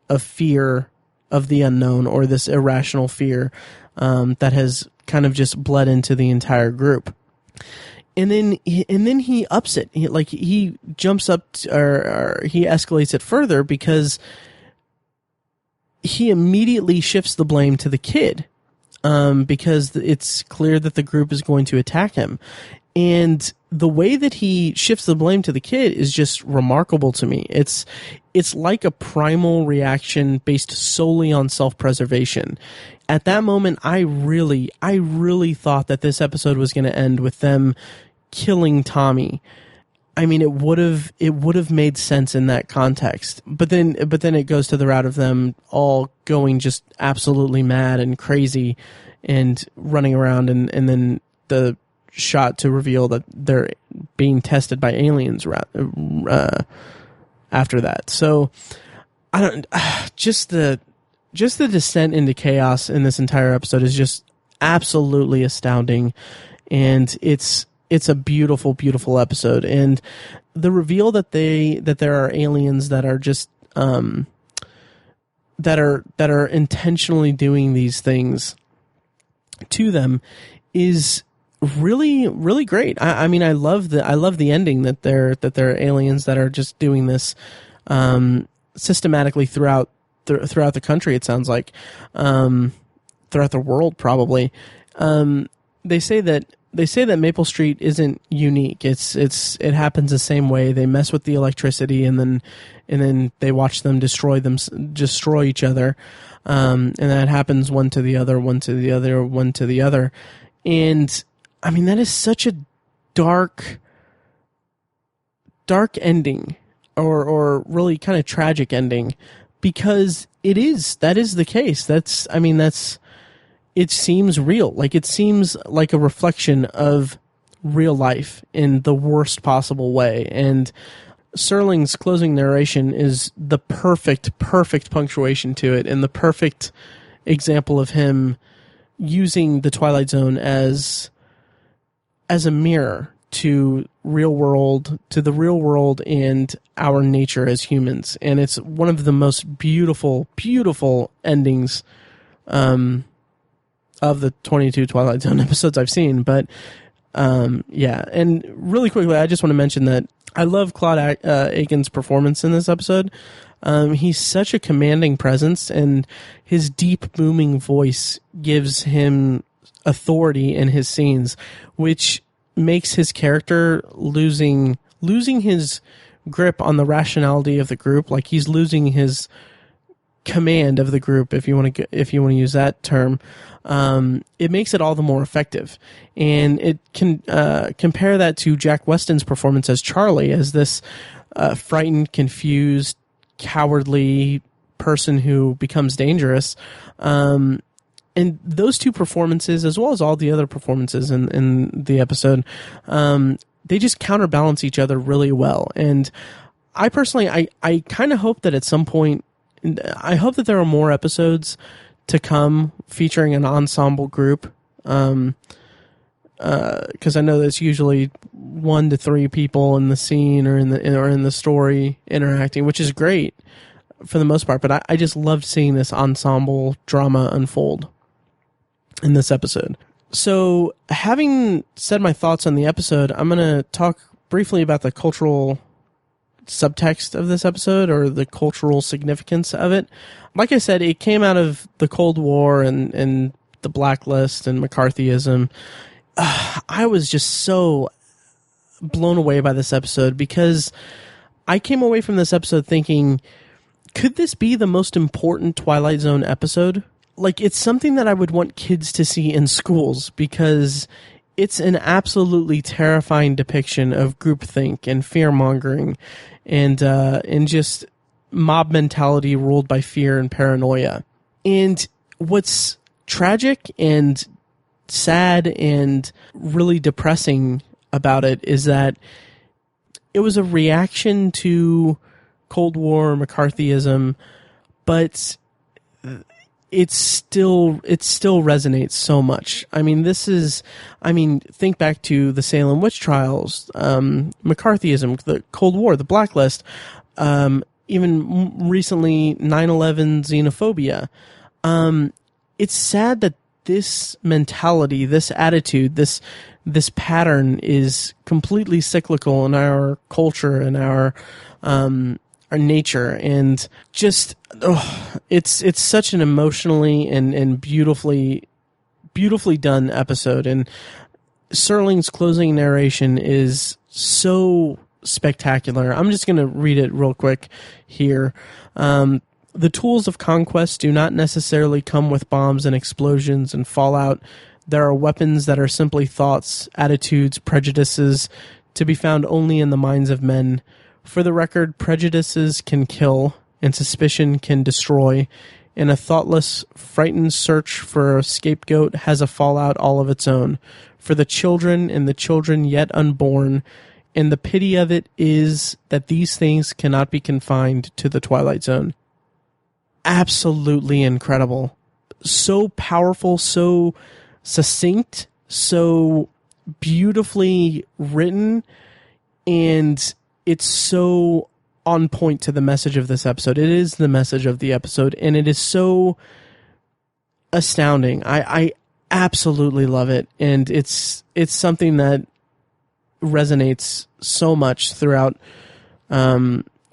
of fear of the unknown, or this irrational fear that has kind of just bled into the entire group. And then he ups it. He jumps up or he escalates it further, because he immediately shifts the blame to the kid, because it's clear that the group is going to attack him. And the way that he shifts the blame to the kid is just remarkable to me. It's like a primal reaction based solely on self-preservation. At that moment, I really thought that this episode was going to end with them killing Tommy. I mean, it would have made sense in that context. But then it goes to the route of them all going just absolutely mad and crazy and running around, and then the shot to reveal that they're being tested by aliens after that. So I don't just the descent into chaos in this entire episode is just absolutely astounding, and it's a beautiful, beautiful episode. And the reveal that there are aliens that are just that are intentionally doing these things to them is really, really great. I mean, I love the ending that they're aliens that are just doing this systematically throughout the country. It sounds like throughout the world, probably. They say that Maple Street isn't unique. It happens the same way. They mess with the electricity, and then they watch them destroy each other, and that happens one to the other, one to the other, one to the other. And I mean, that is such a dark ending, or really kind of tragic ending, because that is the case. It seems real. Like, it seems like a reflection of real life in the worst possible way. And Serling's closing narration is the perfect punctuation to it, and the perfect example of him using the Twilight Zone as a mirror to the real world and our nature as humans. And it's one of the most beautiful endings of the 22 Twilight Zone episodes I've seen. But yeah, and really quickly, I just want to mention that I love Claude Aiken's performance in this episode. He's such a commanding presence, and his deep booming voice gives him authority in his scenes, which makes his character losing his grip on the rationality of the group. Like, he's losing his command of the group, if you want to use that term. It makes it all the more effective, and it can compare that to Jack Weston's performance as Charlie, as this frightened, confused, cowardly person who becomes dangerous. And those two performances, as well as all the other performances in the episode, they just counterbalance each other really well. And I personally, I kind of hope that at some point, I hope that there are more episodes to come featuring an ensemble group, because I know there's usually 1 to 3 people in the scene or in the story interacting, which is great for the most part. But I just loved seeing this ensemble drama unfold in this episode. So, having said my thoughts on the episode, I'm going to talk briefly about the cultural subtext of this episode, or the cultural significance of it. Like I said, it came out of the Cold War and the blacklist and McCarthyism. I was just so blown away by this episode, because I came away from this episode thinking, could this be the most important Twilight Zone episode? Like, it's something that I would want kids to see in schools, because it's an absolutely terrifying depiction of groupthink and fear-mongering and just mob mentality ruled by fear and paranoia. And what's tragic and sad and really depressing about it is that it was a reaction to Cold War, McCarthyism, but it still resonates so much. I mean, think back to the Salem witch trials, McCarthyism, the Cold War, the blacklist, even recently 9/11 xenophobia. It's sad that this mentality, this attitude, this pattern is completely cyclical in our culture and our nature, and just it's such an emotionally and beautifully done episode. And Serling's closing narration is so spectacular. I'm just going to read it real quick here. The tools of conquest do not necessarily come with bombs and explosions and fallout. There are weapons that are simply thoughts, attitudes, prejudices, to be found only in the minds of men. For the record, prejudices can kill, and suspicion can destroy, and a thoughtless, frightened search for a scapegoat has a fallout all of its own. For the children and the children yet unborn, and the pity of it is that these things cannot be confined to the Twilight Zone. Absolutely incredible. So powerful, so succinct, so beautifully written, and it's so on point to the message of this episode. It is the message of the episode, and it is so astounding. I absolutely love it, and it's something that resonates so much throughout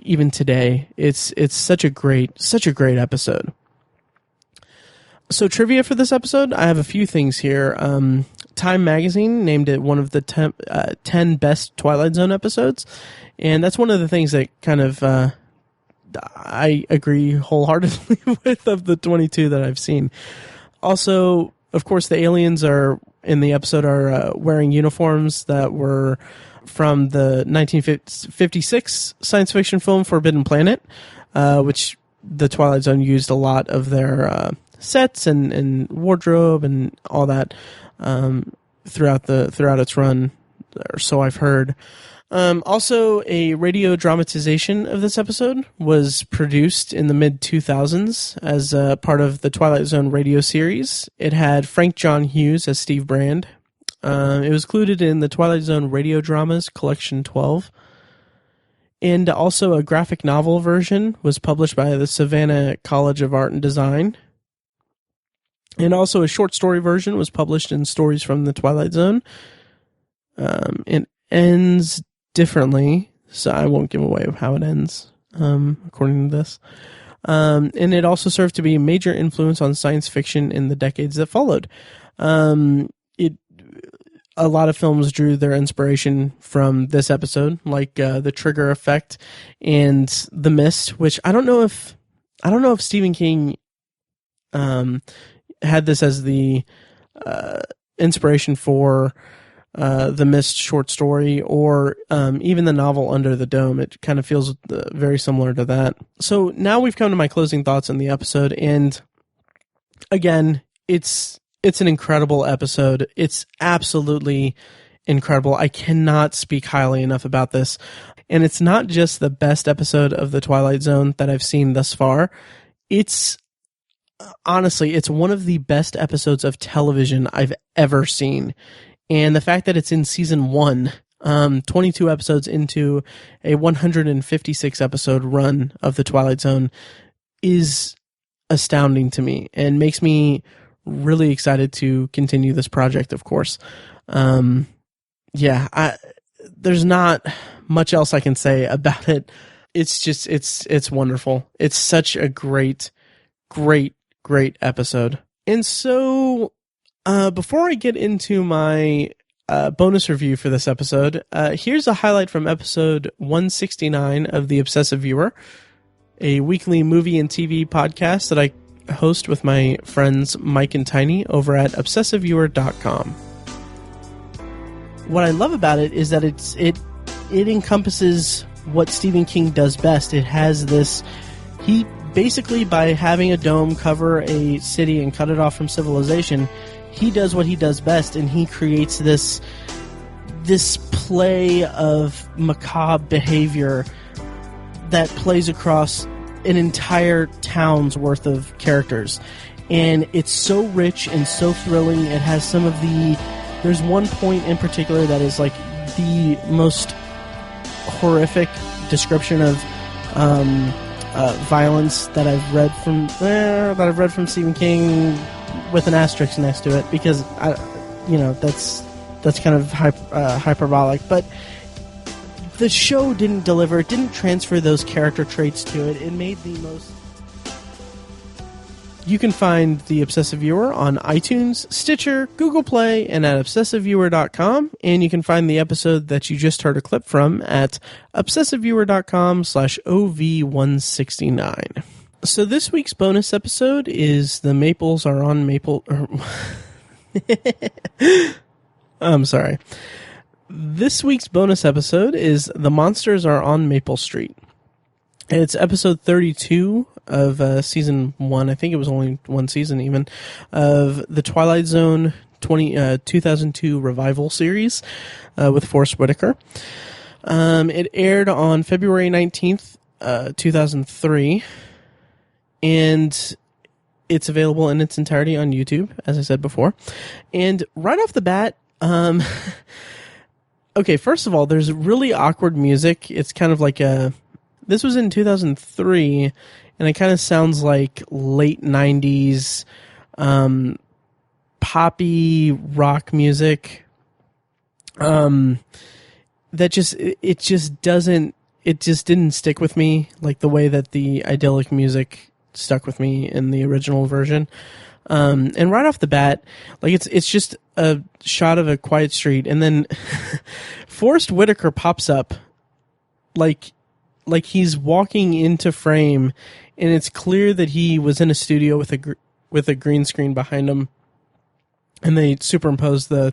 even today. It's such a great episode. So trivia for this episode, I have a few things here. Time Magazine named it one of the 10 best Twilight Zone episodes, and that's one of the things that kind of I agree wholeheartedly with of the 22 that I've seen. Also, of course, the aliens in the episode are wearing uniforms that were from the 1956 science fiction film Forbidden Planet, which the Twilight Zone used a lot of their sets and wardrobe and all that throughout its run, or so I've heard. Also, a radio dramatization of this episode was produced in the mid-2000s as part of the Twilight Zone radio series. It had Frank John Hughes as Steve Brand. It was included in the Twilight Zone Radio Dramas Collection 12. And also a graphic novel version was published by the Savannah College of Art and Design. And also a short story version was published in Stories from the Twilight Zone. It ends differently, so I won't give away how it ends, according to this. And it also served to be a major influence on science fiction in the decades that followed. A lot of films drew their inspiration from this episode, like The Trigger Effect and The Mist, which I don't know if Stephen King had this as the inspiration for the Mist short story, or even the novel Under the Dome. It kind of feels very similar to that. So now we've come to my closing thoughts on the episode, and again, it's an incredible episode. It's absolutely incredible. I cannot speak highly enough about this. And it's not just the best episode of The Twilight Zone that I've seen thus far. It's honestly, it's one of the best episodes of television I've ever seen. And the fact that it's in season 1, 22 episodes into a 156 episode run of The Twilight Zone, is astounding to me and makes me really excited to continue this project, of course. There's not much else I can say about it. It's just, it's wonderful. It's such a great episode. And so, before I get into my bonus review for this episode, here's a highlight from episode 169 of The Obsessive Viewer, a weekly movie and TV podcast that I host with my friends Mike and Tiny over at obsessiveviewer.com. What I love about it is that it encompasses what Stephen King does best. It has this, he basically, by having a dome cover a city and cut it off from civilization, he does what he does best, and he creates this play of macabre behavior that plays across an entire town's worth of characters. And it's so rich and so thrilling. It has there's one point in particular that is like the most horrific description of violence that I've read from Stephen King, with an asterisk next to it, because that's kind of hyperbolic, but the show didn't deliver. It didn't transfer those character traits to it. It made the most. You can find The Obsessive Viewer on iTunes, Stitcher, Google Play, and at obsessiveviewer.com. And you can find the episode that you just heard a clip from at obsessiveviewer.com/OV169. So this week's bonus episode is The Maples Are on Maple... I'm sorry. This week's bonus episode is The Monsters Are on Maple Street. It's episode 32 of season 1. I think it was only one season even, of the Twilight Zone 2002 revival series with Forrest Whitaker. It aired on February 19th, 2003, and it's available in its entirety on YouTube, as I said before. And right off the bat, okay, first of all, there's really awkward music. It's kind of like this was in 2003, and it kind of sounds like late 90s poppy rock music. It just doesn't it just didn't stick with me like the way that the idyllic music stuck with me in the original version. And right off the bat, like it's just a shot of a quiet street, and then Forrest Whitaker pops up, like he's walking into frame, and it's clear that he was in a studio with a green screen behind him, and they superimpose the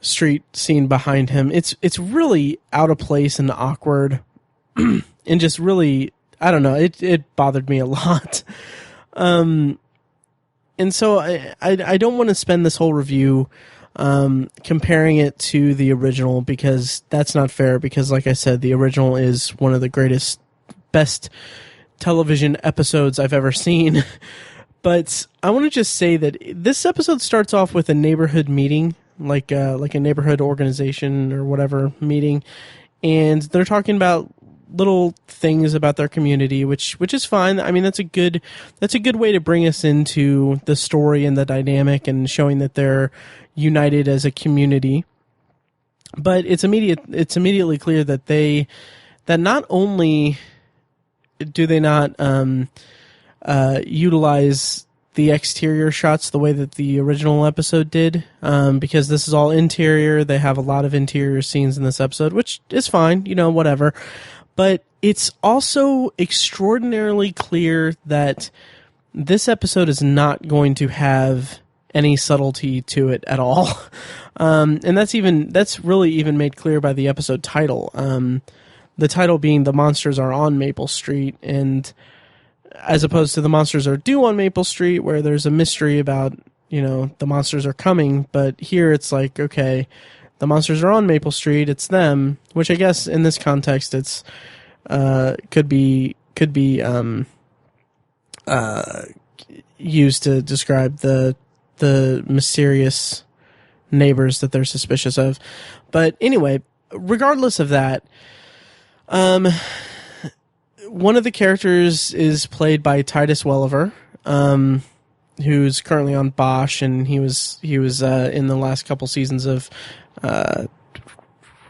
street scene behind him. It's really out of place and awkward, and just really, I don't know. It bothered me a lot. And so I don't want to spend this whole review comparing it to the original, because that's not fair, because like I said, the original is one of the best television episodes I've ever seen. But I want to just say that this episode starts off with a neighborhood meeting, like a neighborhood organization or whatever meeting, and they're talking about little things about their community, which is fine. I mean, that's a good way to bring us into the story and the dynamic, and showing that they're united as a community. But it's immediately clear that not only do they not utilize the exterior shots the way that the original episode did, because this is all interior. They have a lot of interior scenes in this episode, which is fine, whatever. But it's also extraordinarily clear that this episode is not going to have any subtlety to it at all. And that's really even made clear by the episode title. The title being "The Monsters Are on Maple Street," and as opposed to "The Monsters Are Due on Maple Street," where there's a mystery about, the monsters are coming. But here it's like, okay, the monsters are on Maple Street, it's them, which I guess in this context it's could be used to describe the mysterious neighbors that they're suspicious of. But anyway, regardless of that, one of the characters is played by Titus Welliver, who's currently on Bosch, and he was in the last couple seasons of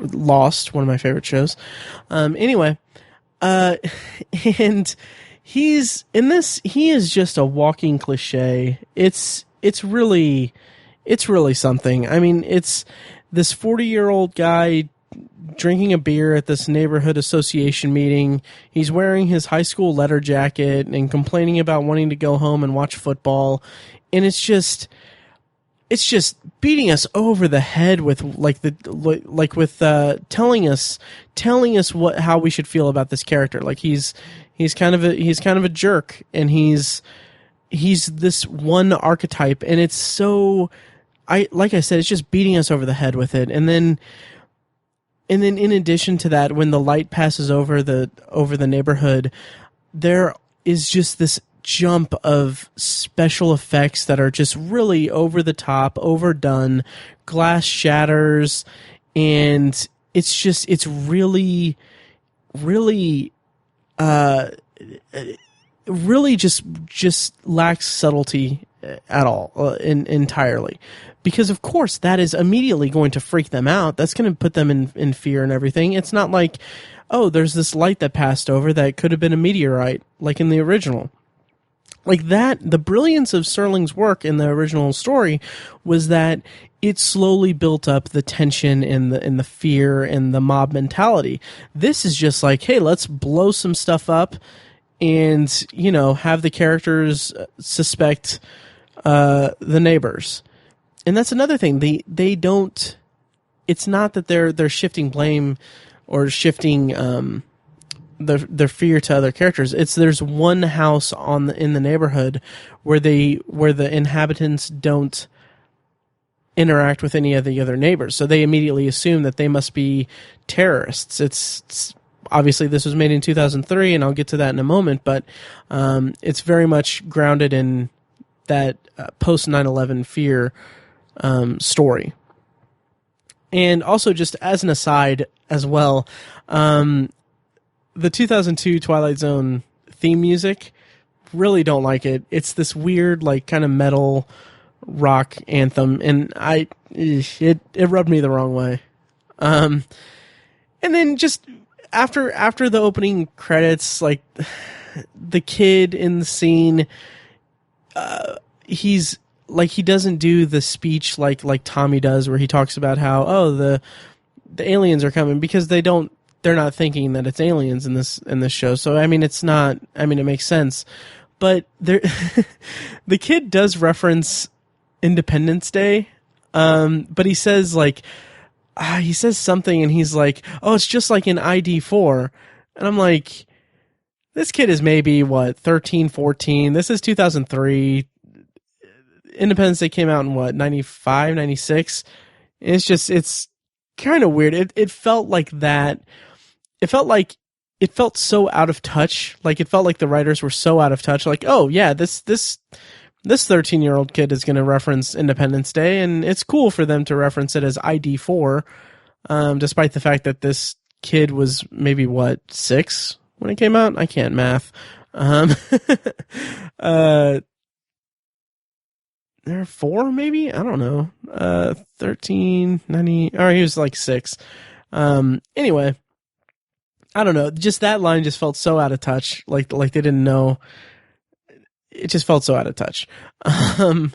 Lost, one of my favorite shows. Anyway, and he's in this. He is just a walking cliche. It's really something. I mean, it's this 40-year-old guy drinking a beer at this neighborhood association meeting. He's wearing his high school leather jacket and complaining about wanting to go home and watch football. And it's just beating us over the head with telling us how we should feel about this character. Like he's kind of a jerk, and he's this one archetype, and it's so, like I said, it's just beating us over the head with it. And then in addition to that, when the light passes over the neighborhood, there is just this jump of special effects that are just really over the top, overdone. Glass shatters, and it's really just lacks subtlety at all, entirely. Because of course that is immediately going to freak them out. That's going to put them in fear and everything. It's not like, oh, there's this light that passed over that could have been a meteorite, like in the original. Like that, the brilliance of Serling's work in the original story was that it slowly built up the tension and the fear and the mob mentality. This is just like, hey, let's blow some stuff up and, have the characters suspect the neighbors. And that's another thing. They don't. It's not that they're shifting blame or shifting their fear to other characters. It's there's one house in the neighborhood where the inhabitants don't interact with any of the other neighbors, so they immediately assume that they must be terrorists. It's obviously this was made in 2003, and I'll get to that in a moment, but it's very much grounded in that post 9/11 fear story. And also, just as an aside as well, the 2002 Twilight Zone theme music, really don't like it. It's this weird, like, kind of metal rock anthem, and it rubbed me the wrong way. And then just after the opening credits, like the kid in the scene, he's like, he doesn't do the speech like Tommy does, where he talks about how the aliens are coming, because they're not thinking that it's aliens in this show. So I mean, it's not. I mean, it makes sense, but there, the kid does reference Independence Day, but he says like. He says something and he's like, oh, it's just like in ID4. And I'm like, this kid is maybe, 13, 14. This is 2003. Independence Day came out in 95, 96. It's kind of weird. It felt like that. It felt so out of touch. Like, it felt like the writers were so out of touch. Like, oh yeah, this 13-year-old kid is going to reference Independence Day, and it's cool for them to reference it as ID4, despite the fact that this kid was maybe, 6 when it came out? I can't math. There are 4, maybe? I don't know. 13, 90, or he was like 6. Anyway, I don't know. Just that line just felt so out of touch, like they didn't know. It just felt so out of touch. And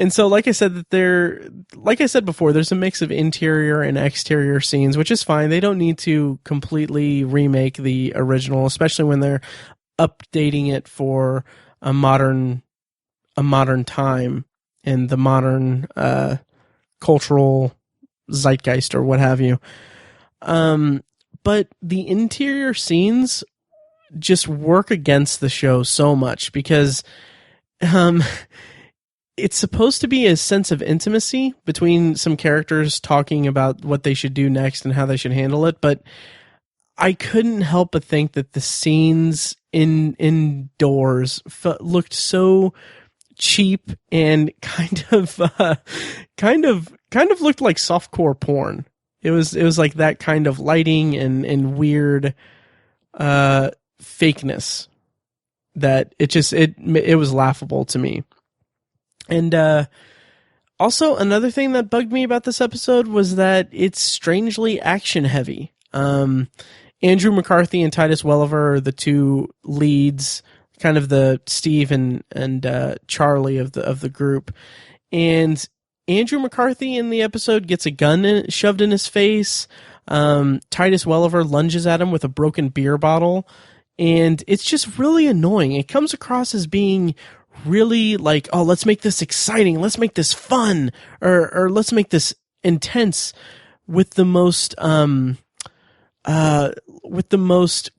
so, like I said before, there's a mix of interior and exterior scenes, which is fine. They don't need to completely remake the original, especially when they're updating it for a modern time and the modern cultural zeitgeist or what have you. But the interior scenes just work against the show so much, because it's supposed to be a sense of intimacy between some characters talking about what they should do next and how they should handle it, but I couldn't help but think that the scenes indoors looked so cheap and kind of looked like softcore porn. It was like that kind of lighting and weird fakeness that it was laughable to me. And also another thing that bugged me about this episode was that it's strangely action heavy. Andrew McCarthy and Titus Welliver are the two leads, kind of the Steve and Charlie of the group. And Andrew McCarthy in the episode gets a gun shoved in his face. Titus Welliver lunges at him with a broken beer bottle. And it's just really annoying. It comes across as being really like, oh, let's make this exciting. Let's make this fun. Or let's make this intense with the most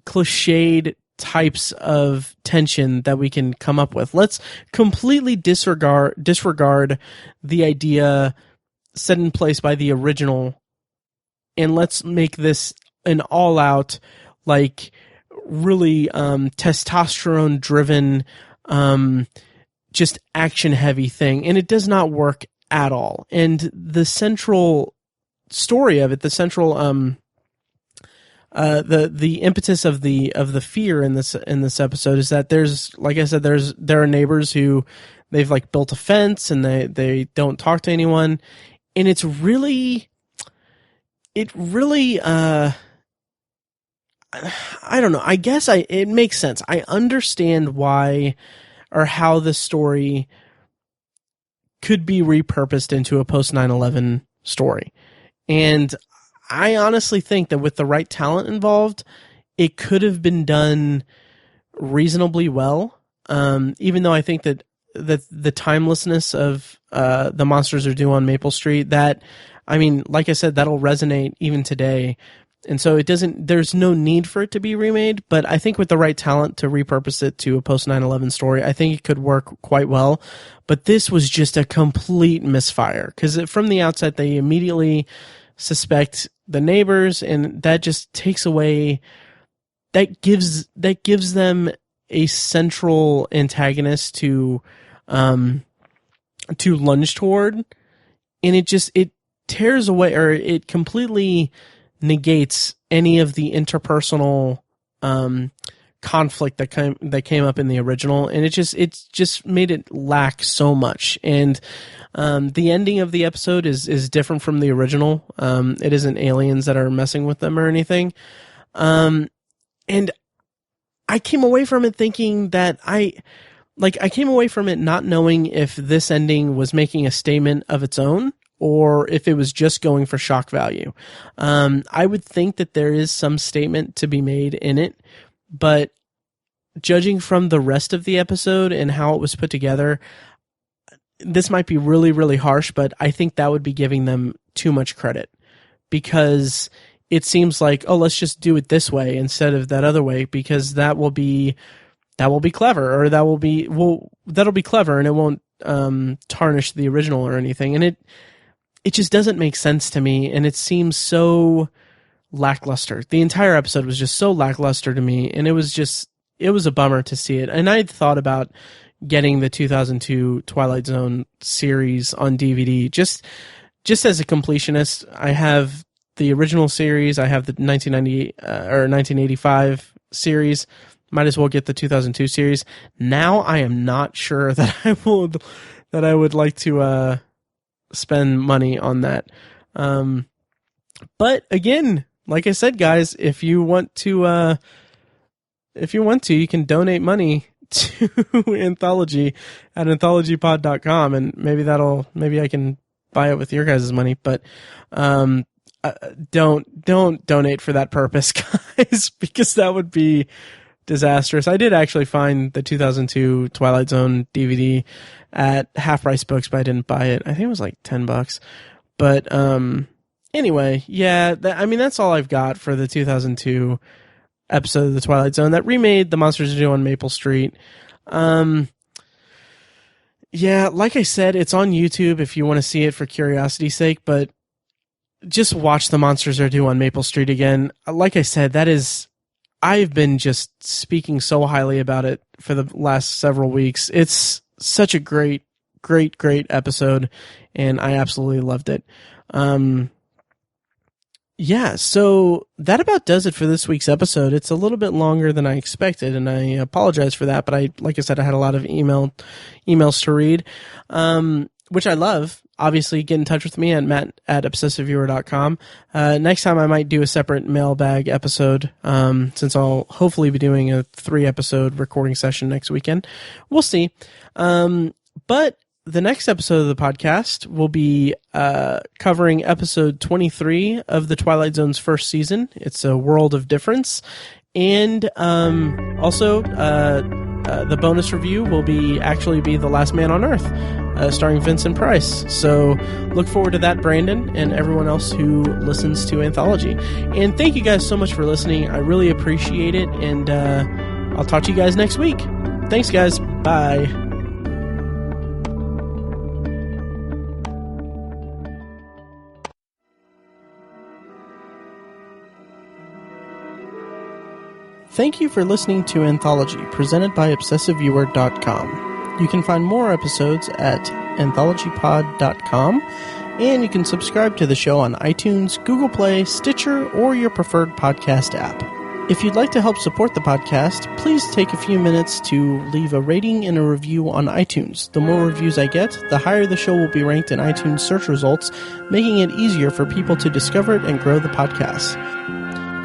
cliched types of tension that we can come up with. Let's completely disregard the idea set in place by the original, and let's make this an all-out, like, really testosterone driven, just action heavy thing, and it does not work at all. And the central story of it, the central the impetus of the fear in this episode is that there's, like I said, there are neighbors who they've like built a fence and they don't talk to anyone, and it really I don't know. I guess it makes sense. I understand why or how this story could be repurposed into a post 9/11 story. And I honestly think that with the right talent involved, it could have been done reasonably well. Even though I think that the timelessness of The Monsters Are Due on Maple Street, that, I mean, like I said, that'll resonate even today. And so there's no need for it to be remade, but I think with the right talent to repurpose it to a post 9/11 story, I think it could work quite well. But this was just a complete misfire, because from the outset, they immediately suspect the neighbors, and that just takes away, that gives them a central antagonist to lunge toward, and it tears away, or it completely negates any of the interpersonal conflict that came up in the original, and it just made it lack so much. And the ending of the episode is different from the original. It isn't aliens that are messing with them or anything. And I came away from it thinking that I came away from it not knowing if this ending was making a statement of its own or if it was just going for shock value. I would think that there is some statement to be made in it, but judging from the rest of the episode and how it was put together, this might be really, really harsh, but I think that would be giving them too much credit, because it seems like, oh, let's just do it this way instead of that other way, because that will be clever, or that'll be clever, and it won't tarnish the original or anything. And it just doesn't make sense to me, and it seems so lackluster. The entire episode was just so lackluster to me, and it was a bummer to see it. And I'd thought about getting the 2002 Twilight Zone series on DVD just as a completionist. I have the original series, I have the 1985 series. Might as well get the 2002 series. Now I am not sure that I would like to spend money on that. But again, like I said, guys, if you want to, you can donate money to Anthology at anthologypod.com, and maybe I can buy it with your guys' money. But don't donate for that purpose, guys, because that would be disastrous. I did actually find the 2002 Twilight Zone DVD at Half Price Books, but I didn't buy it. I think it was like $10. But anyway, yeah, that's all I've got for the 2002 episode of the Twilight Zone that remade The Monsters Are Due on Maple Street. Yeah, like I said, it's on YouTube if you want to see it for curiosity's sake, but just watch The Monsters Are Due on Maple Street again. Like I said, I've been just speaking so highly about it for the last several weeks. It's such a great episode, and I absolutely loved it. Yeah, so that about does it for this week's episode. It's a little bit longer than I expected, and I apologize for that, but like I said, I had a lot of emails to read, which I love. Obviously, get in touch with me at matt@obsessiveviewer.com. Next time I might do a separate mailbag episode, since I'll hopefully be doing a 3-episode recording session next weekend. We'll see. But the next episode of the podcast will be covering episode 23 of the Twilight Zone's first season. It's A World of Difference. And also, the bonus review will be The Last Man on Earth, starring Vincent Price. So look forward to that, Brandon, and everyone else who listens to Anthology. And thank you guys so much for listening. I really appreciate it, and I'll talk to you guys next week. Thanks, guys. Bye. Thank you for listening to Anthology, presented by ObsessiveViewer.com. You can find more episodes at anthologypod.com, and you can subscribe to the show on iTunes, Google Play, Stitcher, or your preferred podcast app. If you'd like to help support the podcast, please take a few minutes to leave a rating and a review on iTunes. The more reviews I get, the higher the show will be ranked in iTunes search results, making it easier for people to discover it and grow the podcast.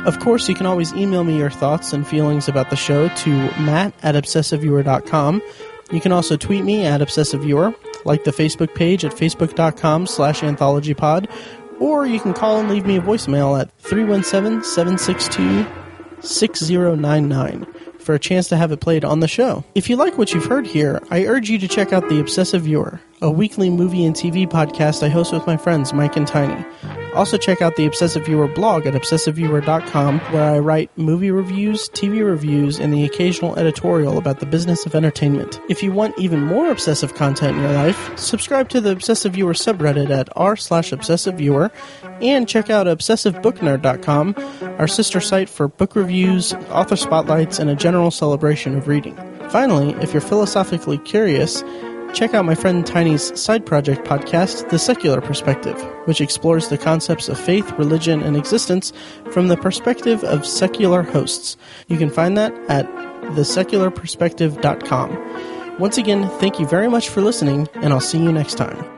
Of course, you can always email me your thoughts and feelings about the show to matt@obsessiveviewer.com. You can also tweet me at ObsessiveViewer, like the Facebook page at facebook.com/anthologypod, or you can call and leave me a voicemail at 317-762-6099 for a chance to have it played on the show. If you like what you've heard here, I urge you to check out The Obsessive Viewer, a weekly movie and TV podcast I host with my friends Mike and Tiny. Also check out the Obsessive Viewer blog at obsessiveviewer.com, where I write movie reviews, TV reviews, and the occasional editorial about the business of entertainment. If you want even more obsessive content in your life, subscribe to the Obsessive Viewer subreddit at r/obsessiveviewer, and check out obsessivebooknerd.com, our sister site for book reviews, author spotlights, and a general celebration of reading. Finally, if you're philosophically curious, check out my friend Tiny's side project podcast, The Secular Perspective, which explores the concepts of faith, religion, and existence from the perspective of secular hosts. You can find that at thesecularperspective.com. Once again, thank you very much for listening, and I'll see you next time.